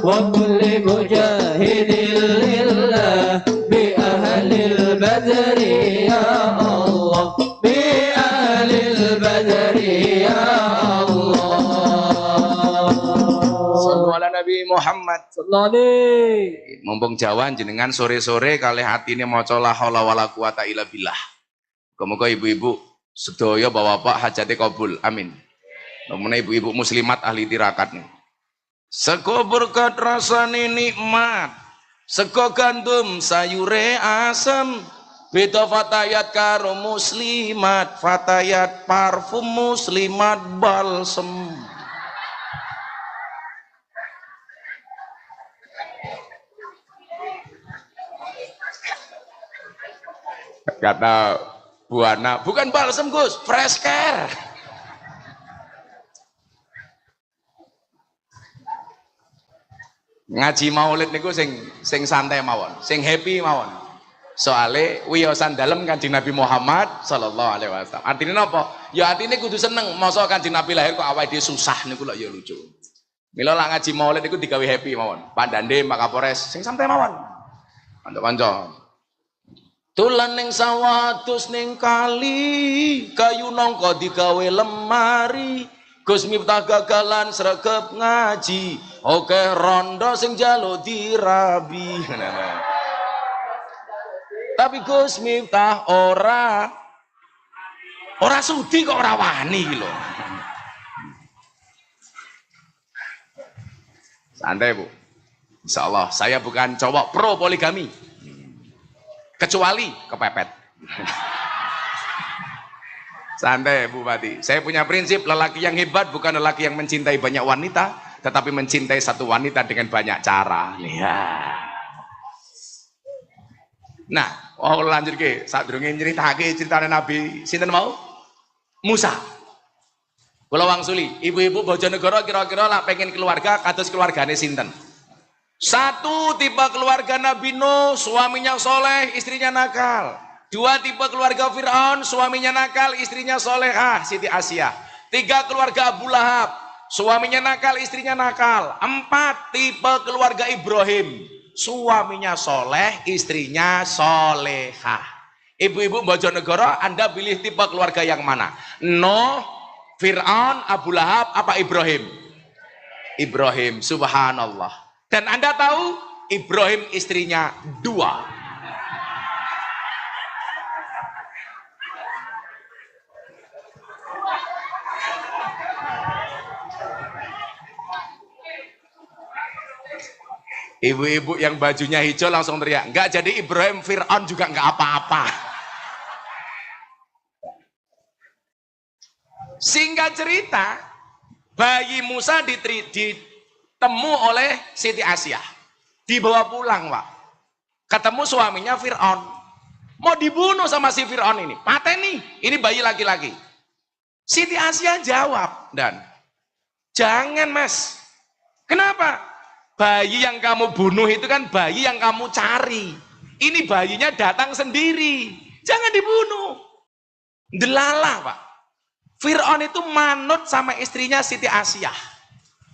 wa kulli mujahidin lillah bi ahlil badri ya Allah, bi ahlil badri ya Allah. Sallu ala Nabi Muhammad. Mumpung jawan jenengan sore-sore kalih atine maca la haula wala quwata illa billah. Muga-muga ibu-ibu sedaya bapak-bapak hajate kabul. Amin. Nomone ibu-ibu muslimat ahli tirakat nih. Sego berkat rasane nikmat, sego gandum sayure asem, beda fatayat karo muslimat, fatayat parfum muslimat balsem. Kata Buana, bukan balsem Gus, fresh care. Ngaji maulid niku sing santai mawon, sing happy mawon. Soale wiyosan dalem Kanjeng Nabi Muhammad sallallahu alaihi wasallam. Artine napa? Ya artine kudu seneng, masa Kanjeng Nabi lahir kok awake dhewe susah niku lho ya lucu. Mila lak ngaji maulid niku digawe happy mawon. Pak Dande, Pak Kapolres, sing santai mawon. Kanca-kanca. Tulan ning sawah dus ning kali, kayu nangka digawe lemari. Gus Miftah gagalan sregep ngaji, oke rondo sing jalo dirabi. Tapi Gus Miftah ora sudi kok ora wani lho. Santai Bu, insyaallah saya bukan cowok pro poligami, kecuali kepepet. Santai Bupati, saya punya prinsip lelaki yang hebat bukan lelaki yang mencintai banyak wanita, tetapi mencintai satu wanita dengan banyak cara. Nah, lanjut ke saat durunge nyeritake ceritane Nabi sinten mau? Musa. Kula wangsuli, ibu-ibu Bojonegoro kira-kira lah pengen keluarga kados keluargane sinten? Satu tipe keluarga Nabi Nuh, suaminya soleh, istrinya nakal. Dua tipe keluarga Fir'aun, suaminya nakal, istrinya solehah, Siti Asia. Tiga keluarga Abu Lahab, suaminya nakal, istrinya nakal. Empat tipe keluarga Ibrahim, suaminya soleh, istrinya solehah. Ibu-ibu Bojonegoro, Anda pilih tipe keluarga yang mana? Nuh, Fir'aun, Abu Lahab, apa Ibrahim? Ibrahim, subhanallah. Dan Anda tahu Ibrahim istrinya dua. Ibu-ibu yang bajunya hijau langsung teriak, enggak jadi Ibrahim, Fir'aun juga enggak apa-apa. Singkat cerita, Bayi Musa ditemu oleh Siti Asyah. Dibawa pulang, Pak. Ketemu suaminya Fir'aun. Mau dibunuh sama si Fir'aun ini. Pateni, ini bayi laki-laki. Siti Asyah jawab, dan jangan mas. Kenapa? Bayi yang kamu bunuh itu kan bayi yang kamu cari. Ini bayinya datang sendiri. Jangan dibunuh. Delalah, Pak. Fir'aun itu manut sama istrinya Siti Asyah.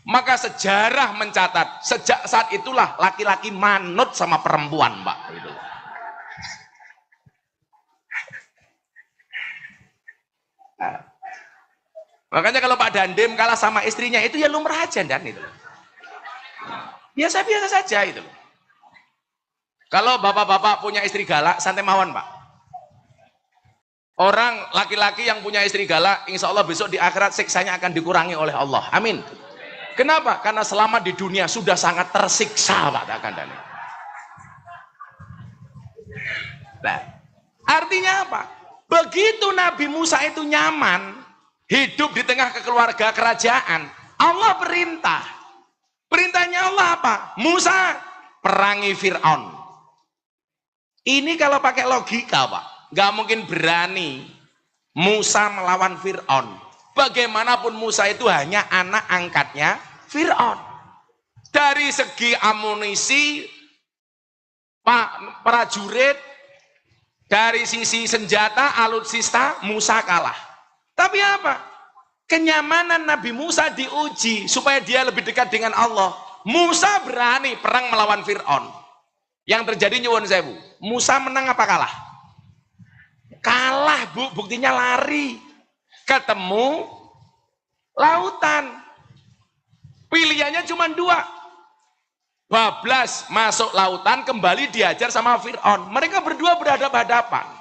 Maka sejarah mencatat, sejak saat itulah laki-laki manut sama perempuan, Pak. Gitu. Nah, makanya kalau Pak Dandim kalah sama istrinya itu ya lumrah aja, dan itu. Biasa-biasa saja itu. Kalau bapak-bapak punya istri galak, santai mawon, Pak. Orang laki-laki yang punya istri galak, insya Allah besok di akhirat siksanya akan dikurangi oleh Allah. Amin. Kenapa? Karena selama di dunia sudah sangat tersiksa, Pak Kandani. Nah, artinya apa? Begitu Nabi Musa itu nyaman, hidup di tengah keluarga kerajaan, Allah perintah. Perintahnya Allah apa? Musa, perangi Fir'aun. Ini kalau pakai logika, Pak. Gak mungkin berani Musa melawan Fir'aun. Bagaimanapun Musa itu hanya anak angkatnya Fir'aun. Dari segi amunisi, Pak prajurit, dari sisi senjata, alutsista, Musa kalah. Tapi apa? Kenyamanan Nabi Musa diuji supaya dia lebih dekat dengan Allah. Musa berani perang melawan Fir'aun. Yang terjadi nyuwun sewu. Musa menang apa kalah? Kalah, Bu, buktinya lari. Ketemu lautan. Pilihannya cuma dua. Bablas masuk lautan, kembali diajar sama Fir'aun. Mereka berdua berhadapan-hadapan.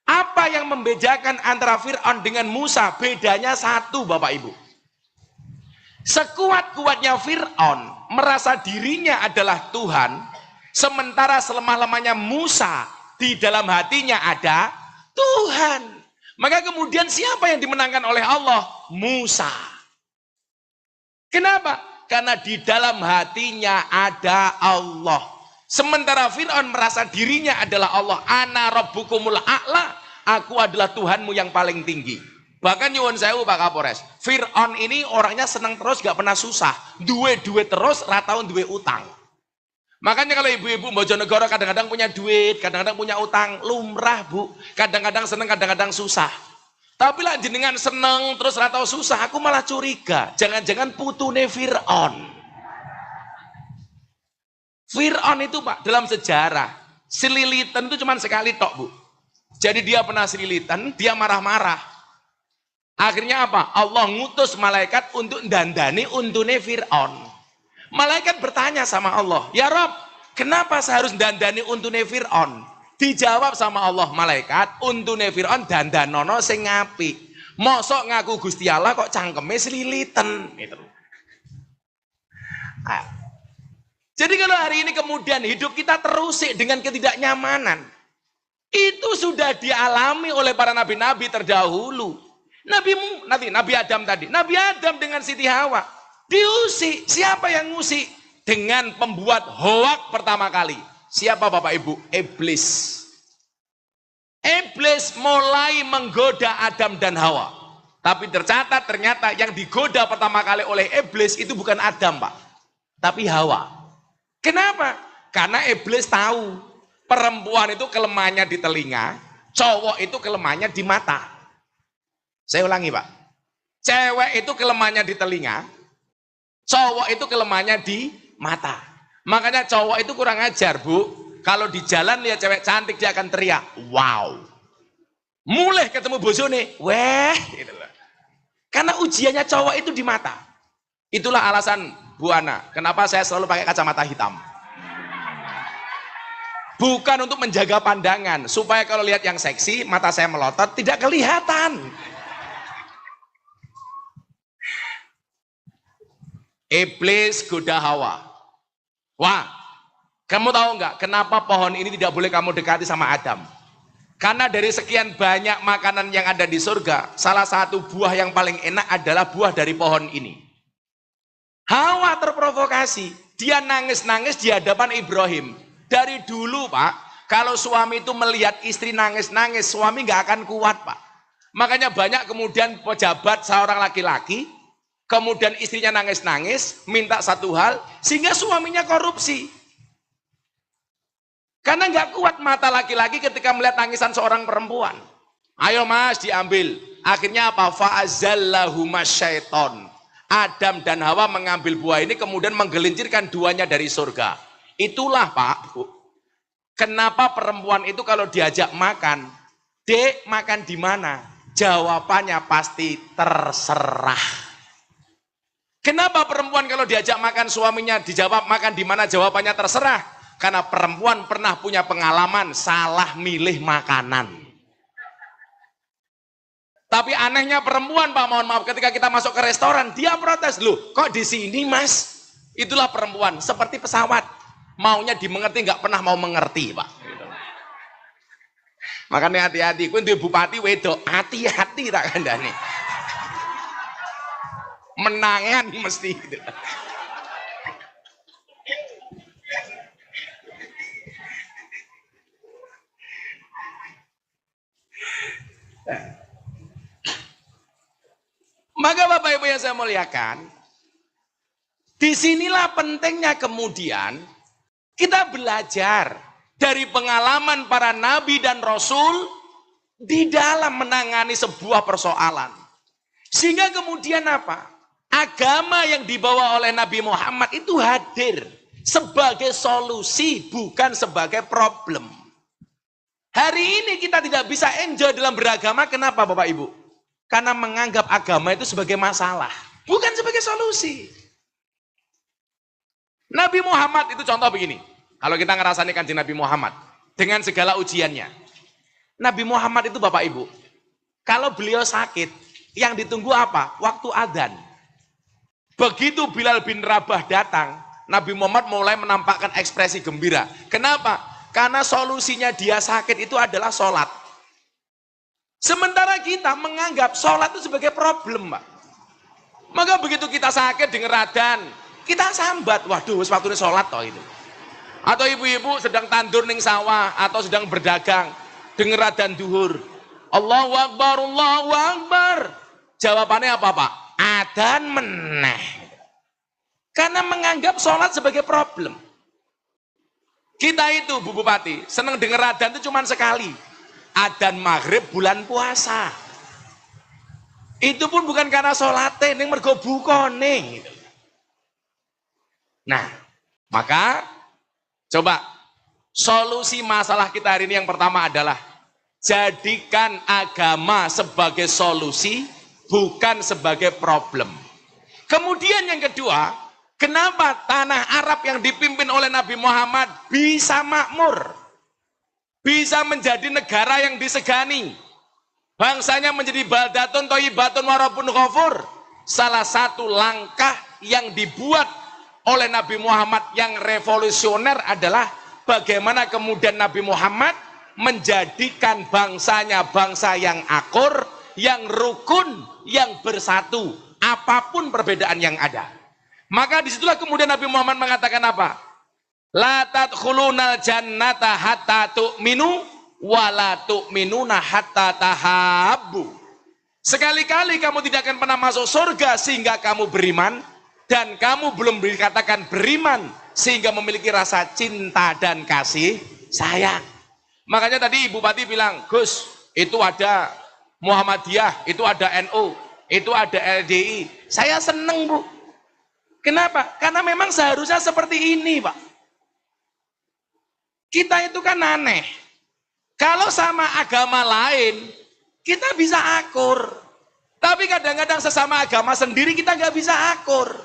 Apa yang membedakan antara Fir'aun dengan Musa? Bedanya satu, Bapak Ibu. Sekuat-kuatnya Fir'aun merasa dirinya adalah Tuhan, sementara selemah-lemahnya Musa di dalam hatinya ada Tuhan. Maka kemudian siapa yang dimenangkan oleh Allah? Musa. Kenapa? Karena di dalam hatinya ada Allah. Sementara Fir'aun merasa dirinya adalah Allah. Ana rabbukumul a'la. Aku adalah Tuhanmu yang paling tinggi. Bahkan nyuwun sewu Pak Kapolres, Fir'aun ini orangnya senang terus, gak pernah susah. Duwe-duwe terus, ratau duwe utang. Makanya kalau ibu-ibu Bojonegoro kadang-kadang punya duit, kadang-kadang punya utang, lumrah, Bu. Kadang-kadang seneng, kadang-kadang susah. Tapi lah jenengan seneng terus ratau susah, aku malah curiga. Jangan-jangan putune Fir'aun. Fir'aun itu, Pak, dalam sejarah selilitan itu cuma sekali tok, Bu. Jadi dia pernah selilitan, dia marah-marah. Akhirnya apa? Allah ngutus malaikat untuk dandani untune Fir'aun. Malaikat bertanya sama Allah, ya Rob, kenapa saya harus dandani untune Fir'aun? Dijawab sama Allah, malaikat, untune Fir'aun dandanono sing apik. Mosok ngaku Gusti Allah kok cangkeme selilitan. Gitu. Nah, jadi kalau hari ini kemudian hidup kita terusik dengan ketidaknyamanan, itu sudah dialami oleh para nabi-nabi terdahulu. Nabi Adam tadi, Nabi Adam dengan Siti Hawa diusik. Siapa yang ngusik? Dengan pembuat hoak pertama kali. Siapa Bapak Ibu? Iblis. Iblis mulai menggoda Adam dan Hawa. Tapi tercatat ternyata yang digoda pertama kali oleh Iblis itu bukan Adam, Pak. Tapi Hawa. Kenapa? Karena Iblis tahu perempuan itu kelemahannya di telinga, cowok itu kelemahannya di mata. Saya ulangi, Pak. Cewek itu kelemahannya di telinga, cowok itu kelemahannya di mata. Makanya cowok itu kurang ajar, Bu. Kalau di jalan lihat cewek cantik dia akan teriak, wow. Mulai ketemu bojone, weh. Gitu loh. Karena ujiannya cowok itu di mata. Itulah alasan Bu Ana, kenapa saya selalu pakai kacamata hitam. Bukan untuk menjaga pandangan, supaya kalau lihat yang seksi, mata saya melotot, tidak kelihatan. Iblis goda Hawa. Wah, kamu tahu nggak kenapa pohon ini tidak boleh kamu dekati sama Adam? Karena dari sekian banyak makanan yang ada di surga, salah satu buah yang paling enak adalah buah dari pohon ini. Hawa terprovokasi, dia nangis-nangis di hadapan Ibrahim. Dari dulu Pak, kalau suami itu melihat istri nangis-nangis, suami nggak akan kuat Pak. Makanya banyak kemudian pejabat seorang laki-laki, kemudian istrinya nangis-nangis, minta satu hal, sehingga suaminya korupsi. Karena nggak kuat mata laki-laki ketika melihat tangisan seorang perempuan. Ayo mas, diambil. Akhirnya apa? Fa'azallahuma syaiton. Adam dan Hawa mengambil buah ini kemudian menggelincirkan duanya dari surga. Itulah Pak, Bu. Kenapa perempuan itu kalau diajak makan, Dek, makan di mana? Jawabannya pasti terserah. Kenapa perempuan kalau diajak makan suaminya dijawab makan di mana? Jawabannya terserah. Karena perempuan pernah punya pengalaman salah milih makanan. Tapi anehnya perempuan Pak, mohon maaf, ketika kita masuk ke restoran, dia protes, loh kok di sini mas? Itulah perempuan, seperti pesawat. Maunya dimengerti, nggak pernah mau mengerti Pak. Makanya hati-hati, kuwi duwe bupati wedok, hati-hati tak kandhane. Menangan mesti gitu. Maka Bapak Ibu yang saya muliakan, disinilah pentingnya kemudian kita belajar dari pengalaman para nabi dan rasul di dalam menangani sebuah persoalan. Sehingga kemudian apa? Agama yang dibawa oleh Nabi Muhammad itu hadir sebagai solusi, bukan sebagai problem. Hari ini kita tidak bisa enjoy dalam beragama, kenapa Bapak Ibu? Karena menganggap agama itu sebagai masalah, bukan sebagai solusi. Nabi Muhammad itu contoh begini, kalau kita ngerasani kanjeng Nabi Muhammad, dengan segala ujiannya. Nabi Muhammad itu Bapak Ibu, kalau beliau sakit, yang ditunggu apa? Waktu adzan. Begitu Bilal bin Rabah datang, Nabi Muhammad mulai menampakkan ekspresi gembira. Kenapa? Karena solusinya dia sakit itu adalah sholat. Sementara kita menganggap sholat itu sebagai problem, Pak. Maka begitu kita sakit denger adzan, kita sambat, waduh waktunya sholat toh itu. Atau ibu-ibu sedang tandur ning sawah atau sedang berdagang, denger adzan duhur, Allahu Akbar, Allahu Akbar. Jawabannya apa Pak? Adzan meneh. Karena menganggap sholat sebagai problem. Kita itu Bu Bupati seneng denger adzan itu cuma sekali, adzan maghrib bulan puasa. Itu pun bukan karena sholatnya, ini mergo bukone. Nah, maka coba solusi masalah kita hari ini yang pertama adalah jadikan agama sebagai solusi, bukan sebagai problem. Kemudian yang kedua, kenapa tanah Arab yang dipimpin oleh Nabi Muhammad bisa makmur? Bisa menjadi negara yang disegani. Bangsanya menjadi baldatun thayyibatun wa rabbun ghafur. Salah satu langkah yang dibuat oleh Nabi Muhammad yang revolusioner adalah bagaimana kemudian Nabi Muhammad menjadikan bangsanya bangsa yang akur, yang rukun, yang bersatu, apapun perbedaan yang ada. Maka disitulah kemudian Nabi Muhammad mengatakan apa? La tadkhulunal jannata hatta tu'minu wa la tu'minuna hatta tahabbu. Sekali-kali kamu tidak akan pernah masuk surga sehingga kamu beriman, dan kamu belum dikatakan beriman sehingga memiliki rasa cinta dan kasih sayang. Makanya tadi Ibu Bupati bilang, Gus, itu ada Muhammadiyah, itu ada NU, itu ada LDI. Saya seneng Bu. Kenapa? Karena memang seharusnya seperti ini Pak. Kita itu kan aneh. Kalau sama agama lain, kita bisa akur. Tapi kadang-kadang sesama agama sendiri kita nggak bisa akur.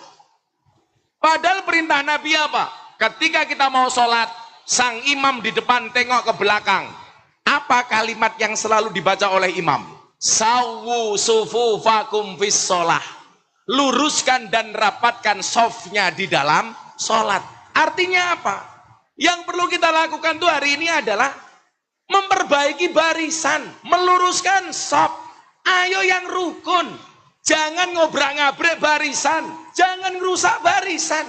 Padahal perintah Nabi apa? Ketika kita mau sholat, sang imam di depan tengok ke belakang. Apa kalimat yang selalu dibaca oleh imam? Sawu sufufakum fis sholah. Luruskan dan rapatkan softnya di dalam sholat. Artinya apa? Yang perlu kita lakukan tuh hari ini adalah memperbaiki barisan, meluruskan sop. Ayo yang rukun, jangan ngobrak-ngabrik barisan, jangan merusak barisan.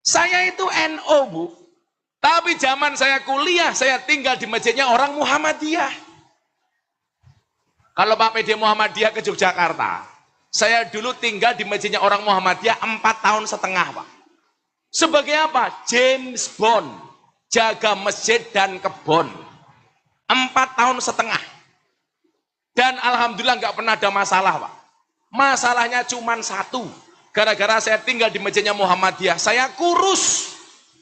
Saya itu NO, Bu. Tapi zaman saya kuliah, saya tinggal di masjidnya orang Muhammadiyah. Kalau Pak PD Muhammadiyah ke Yogyakarta, saya dulu tinggal di masjidnya orang Muhammadiyah 4 tahun setengah, Pak. Sebagai apa? James Bond, jaga masjid dan kebon. 4 tahun setengah. Dan alhamdulillah nggak pernah ada masalah, Pak. Masalahnya cuma satu. Gara-gara saya tinggal di masjidnya Muhammadiyah, saya kurus.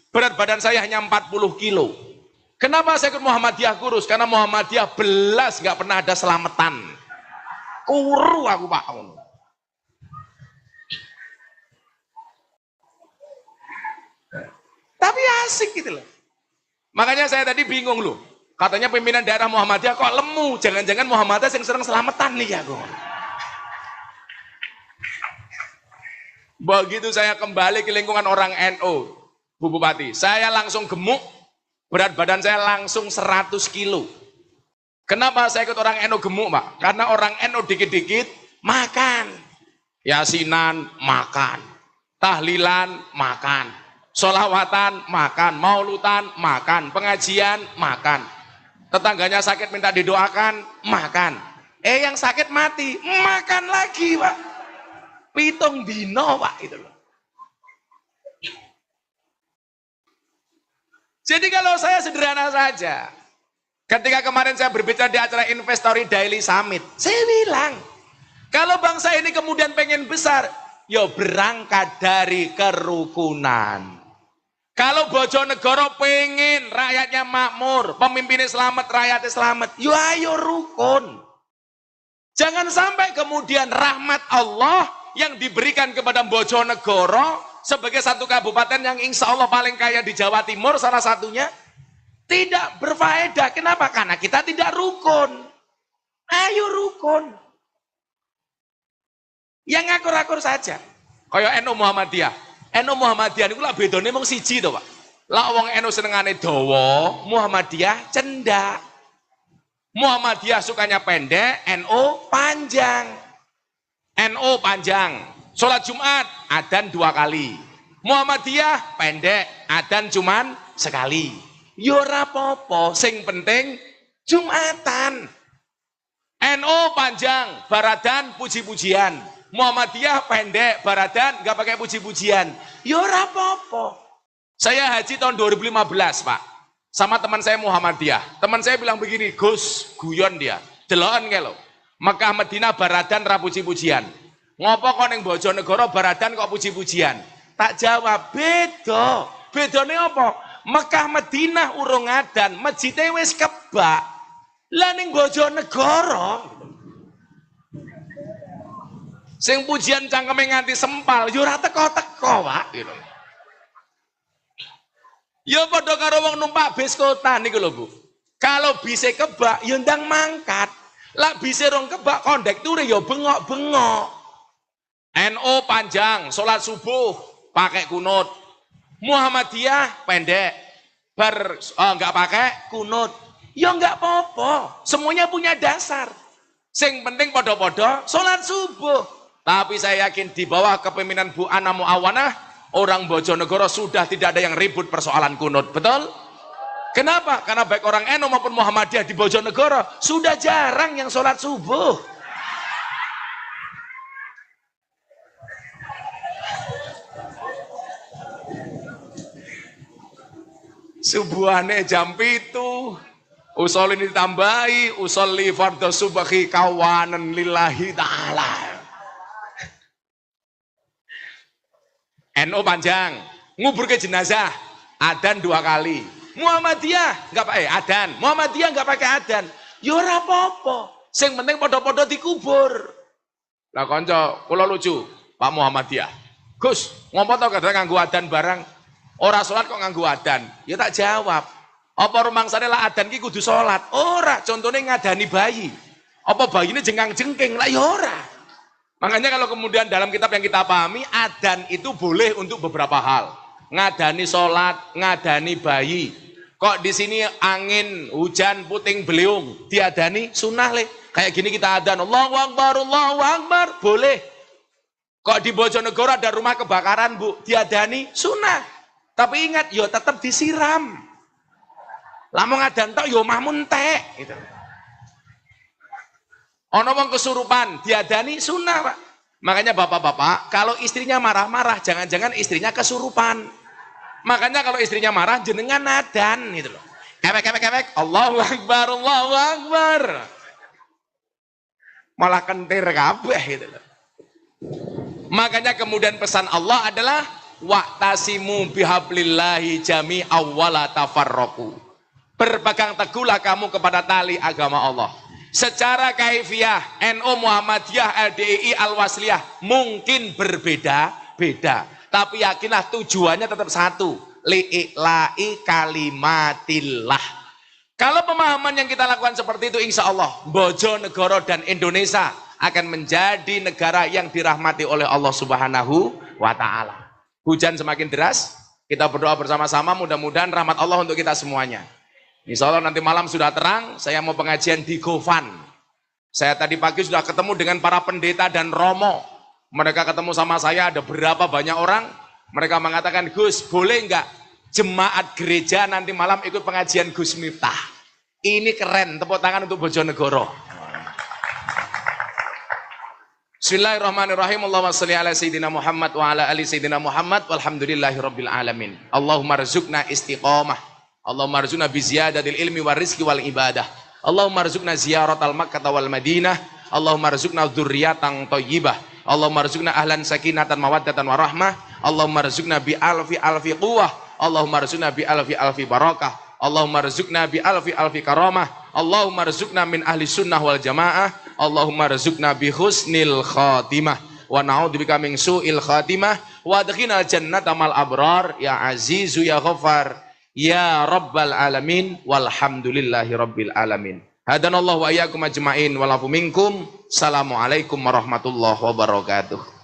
Berat badan saya hanya 40 kilo. Kenapa saya ikut Muhammadiyah kurus? Karena Muhammadiyah belas nggak pernah ada selamatan. Kuru aku, Pak. Tapi asik gitu loh. Makanya saya tadi bingung loh. Katanya pimpinan daerah Muhammadiyah kok lemu. Jangan-jangan Muhammadiyah yang sering selamatan nih ya, Go. Begitu saya kembali ke lingkungan orang NU, Bu Bupati, saya langsung gemuk, berat badan saya langsung 100 kilo. Kenapa saya ikut orang NU gemuk, Pak? Karena orang NU dikit-dikit makan. Yasinan makan, tahlilan makan, sholawatan makan, maulutan makan, pengajian makan. Tetangganya sakit minta didoakan, makan. Yang sakit mati, makan lagi, Pak. Pitung dino, Pak, itu loh. Jadi kalau saya sederhana saja, ketika kemarin saya berbicara di acara Investory Daily Summit, saya bilang, kalau bangsa ini kemudian pengen besar, ya berangkat dari kerukunan. Kalau Bojonegoro pengen rakyatnya makmur, pemimpinnya selamat, rakyatnya selamat, ya ayo rukun. Jangan sampai kemudian rahmat Allah yang diberikan kepada Bojonegoro sebagai satu kabupaten yang insya Allah paling kaya di Jawa Timur salah satunya tidak berfaedah. Kenapa? Karena kita tidak rukun. Ayo rukun. Yang akur-akur saja. Kayak NU Muhammadiyah. NU Muhammadiyah itu lah bedanya emang siji to, Pak. Lah wong NU senengane dawa, Muhammadiyah cendak. Muhammadiyah sukanya pendek, NU panjang. NU panjang. Sholat Jumat, adzan 2 kali. Muhammadiyah pendek, adzan cuman sekali. Yo ora apa-apa, sing penting Jumatan. NU panjang, baradan puji-pujian. Muhammadiyah pendek, baradan nggak pakai puji-pujian. Yo ora apa-apa. Saya haji tahun 2015, Pak. Sama teman saya Muhammadiyah. Teman saya bilang begini, Gus, guyon dia. Deloken kae lho. Mekah Madinah baradan ra puji-pujian. Ngopo kok ning Bojonegoro baradan kok puji-pujian? Tak jawab, beda. Bedane apa? Mekah Madinah urung adan, masjidnya wis kebak. Lah ning Bojonegoro sing pujian cangkeme nganti sempal, yo ora teko-teko, Pak, gitu. Ya padha karo wong numpak bis kota niku lho, Bu. Kalau bise kebak ya ndang mangkat. Lah bise rong kebak kondekture ya bengok-bengok. NU panjang, sholat subuh pakai kunut. Muhammadiyah pendek, enggak pakai kunut. Ya enggak apa-apa, semuanya punya dasar. Sing penting podo-podo sholat subuh. Tapi saya yakin di bawah kepemimpinan Bu Ana Muawanah, orang Bojonegoro sudah tidak ada yang ribut persoalan kunut, betul? Kenapa? Karena baik orang NU maupun Muhammadiyah di Bojonegoro sudah jarang yang sholat subuh. Subuhane jam 7, usul ini ditambahi, usolli fardhu subhi kawanan lillahi ta'ala. NU panjang, ngubur ke jenazah, adzan 2 kali. Muhammadiyah nggak pakai adzan, Muhammadiyah nggak pakai adzan. Ya ora apa-apa, sing penting podo-podo dikubur. Lah kanca, kula lucu, Pak Muhammadiyah. Gus, ngopo to kadang nganggo adzan barang, ora salat kok nganggo adzan? Ya tak jawab. Apa rumangsane lah adzan ki kudu salat? Ora, contone ngadani bayi. Apa bayine jengkang-jengking? Lah ya ora. Makanya kalau kemudian dalam kitab yang kita pahami, adzan itu boleh untuk beberapa hal. Ngadani sholat, ngadani bayi. Kok di sini angin, hujan, puting beliung diadani sunnah le. Kayak gini kita adzan Allahu Akbar, boleh. Kok di Bojonegoro ada rumah kebakaran, Bu, diadani sunnah. Tapi ingat, yo tetap disiram. Lamun ngadan tok yo mah muntek gitu. Ono wong kesurupan, diadani sunnah, Pak. Makanya bapak-bapak, kalau istrinya marah-marah, jangan-jangan istrinya kesurupan. Makanya kalau istrinya marah, jenengan nadan gitu loh. Kewek, Allahu Akbar, Allahu Akbar. Malah kentir kabeh gitu loh. Makanya kemudian pesan Allah adalah wa'tasimu bihablillahi jami'aw wala tafarraqu. Berpegang teguhlah kamu kepada tali agama Allah. Secara kaifiyah NU Muhammadiyah LDII Al-Wasliyah mungkin berbeda-beda, tapi yakinlah tujuannya tetap satu, li'ila'i kalimatillah. Kalau pemahaman yang kita lakukan seperti itu, insya Allah Bojonegoro dan Indonesia akan menjadi negara yang dirahmati oleh Allah Subhanahu wa Ta'ala. Hujan semakin deras, kita berdoa bersama-sama, mudah-mudahan rahmat Allah untuk kita semuanya. Insya Allah nanti malam sudah terang, saya mau pengajian di Gofan. Saya tadi pagi sudah ketemu dengan para pendeta dan romo. Mereka ketemu sama saya, ada berapa banyak orang. Mereka mengatakan, Gus, boleh enggak jemaat gereja nanti malam ikut pengajian Gus Miftah? Ini keren, tepuk tangan untuk Bojonegoro. Bismillahirrahmanirrahim. Allahumma sholli ala sayyidina Muhammad wa ala ali sayyidina Muhammad walhamdulillahi rabbil alamin. Allahumma rzuqna istiqamah. Allahumma rzuqna bi ziyadatil ilmi war rizqi wal ibadah. Allahumma rzuqna ziyaratal Makkah wal Madinah. Allahumma rzuqna dzurriyyatan thayyibah. Allahumma rzuqna ahlan sakinatan mawaddatan warahmah. Allahumma rzuqna bi alfi quwwah. Allahumma rzuqna bi alfi barakah. Allahumma rzuqna bi alfi karamah. Allahumma rzuqna min ahli sunnah wal jamaah. Allahumma rzuqna bi husnil khatimah wa na'udzubika min su'il khatimah wa adkhilnal jannata mal abrar ya azizu ya ghaffar ya rabbal alamin walhamdulillahi rabbil alamin. Hadanallahu wa iyyakum ajmain wa lafu minkum. Assalamualaikum warahmatullahi wabarakatuh.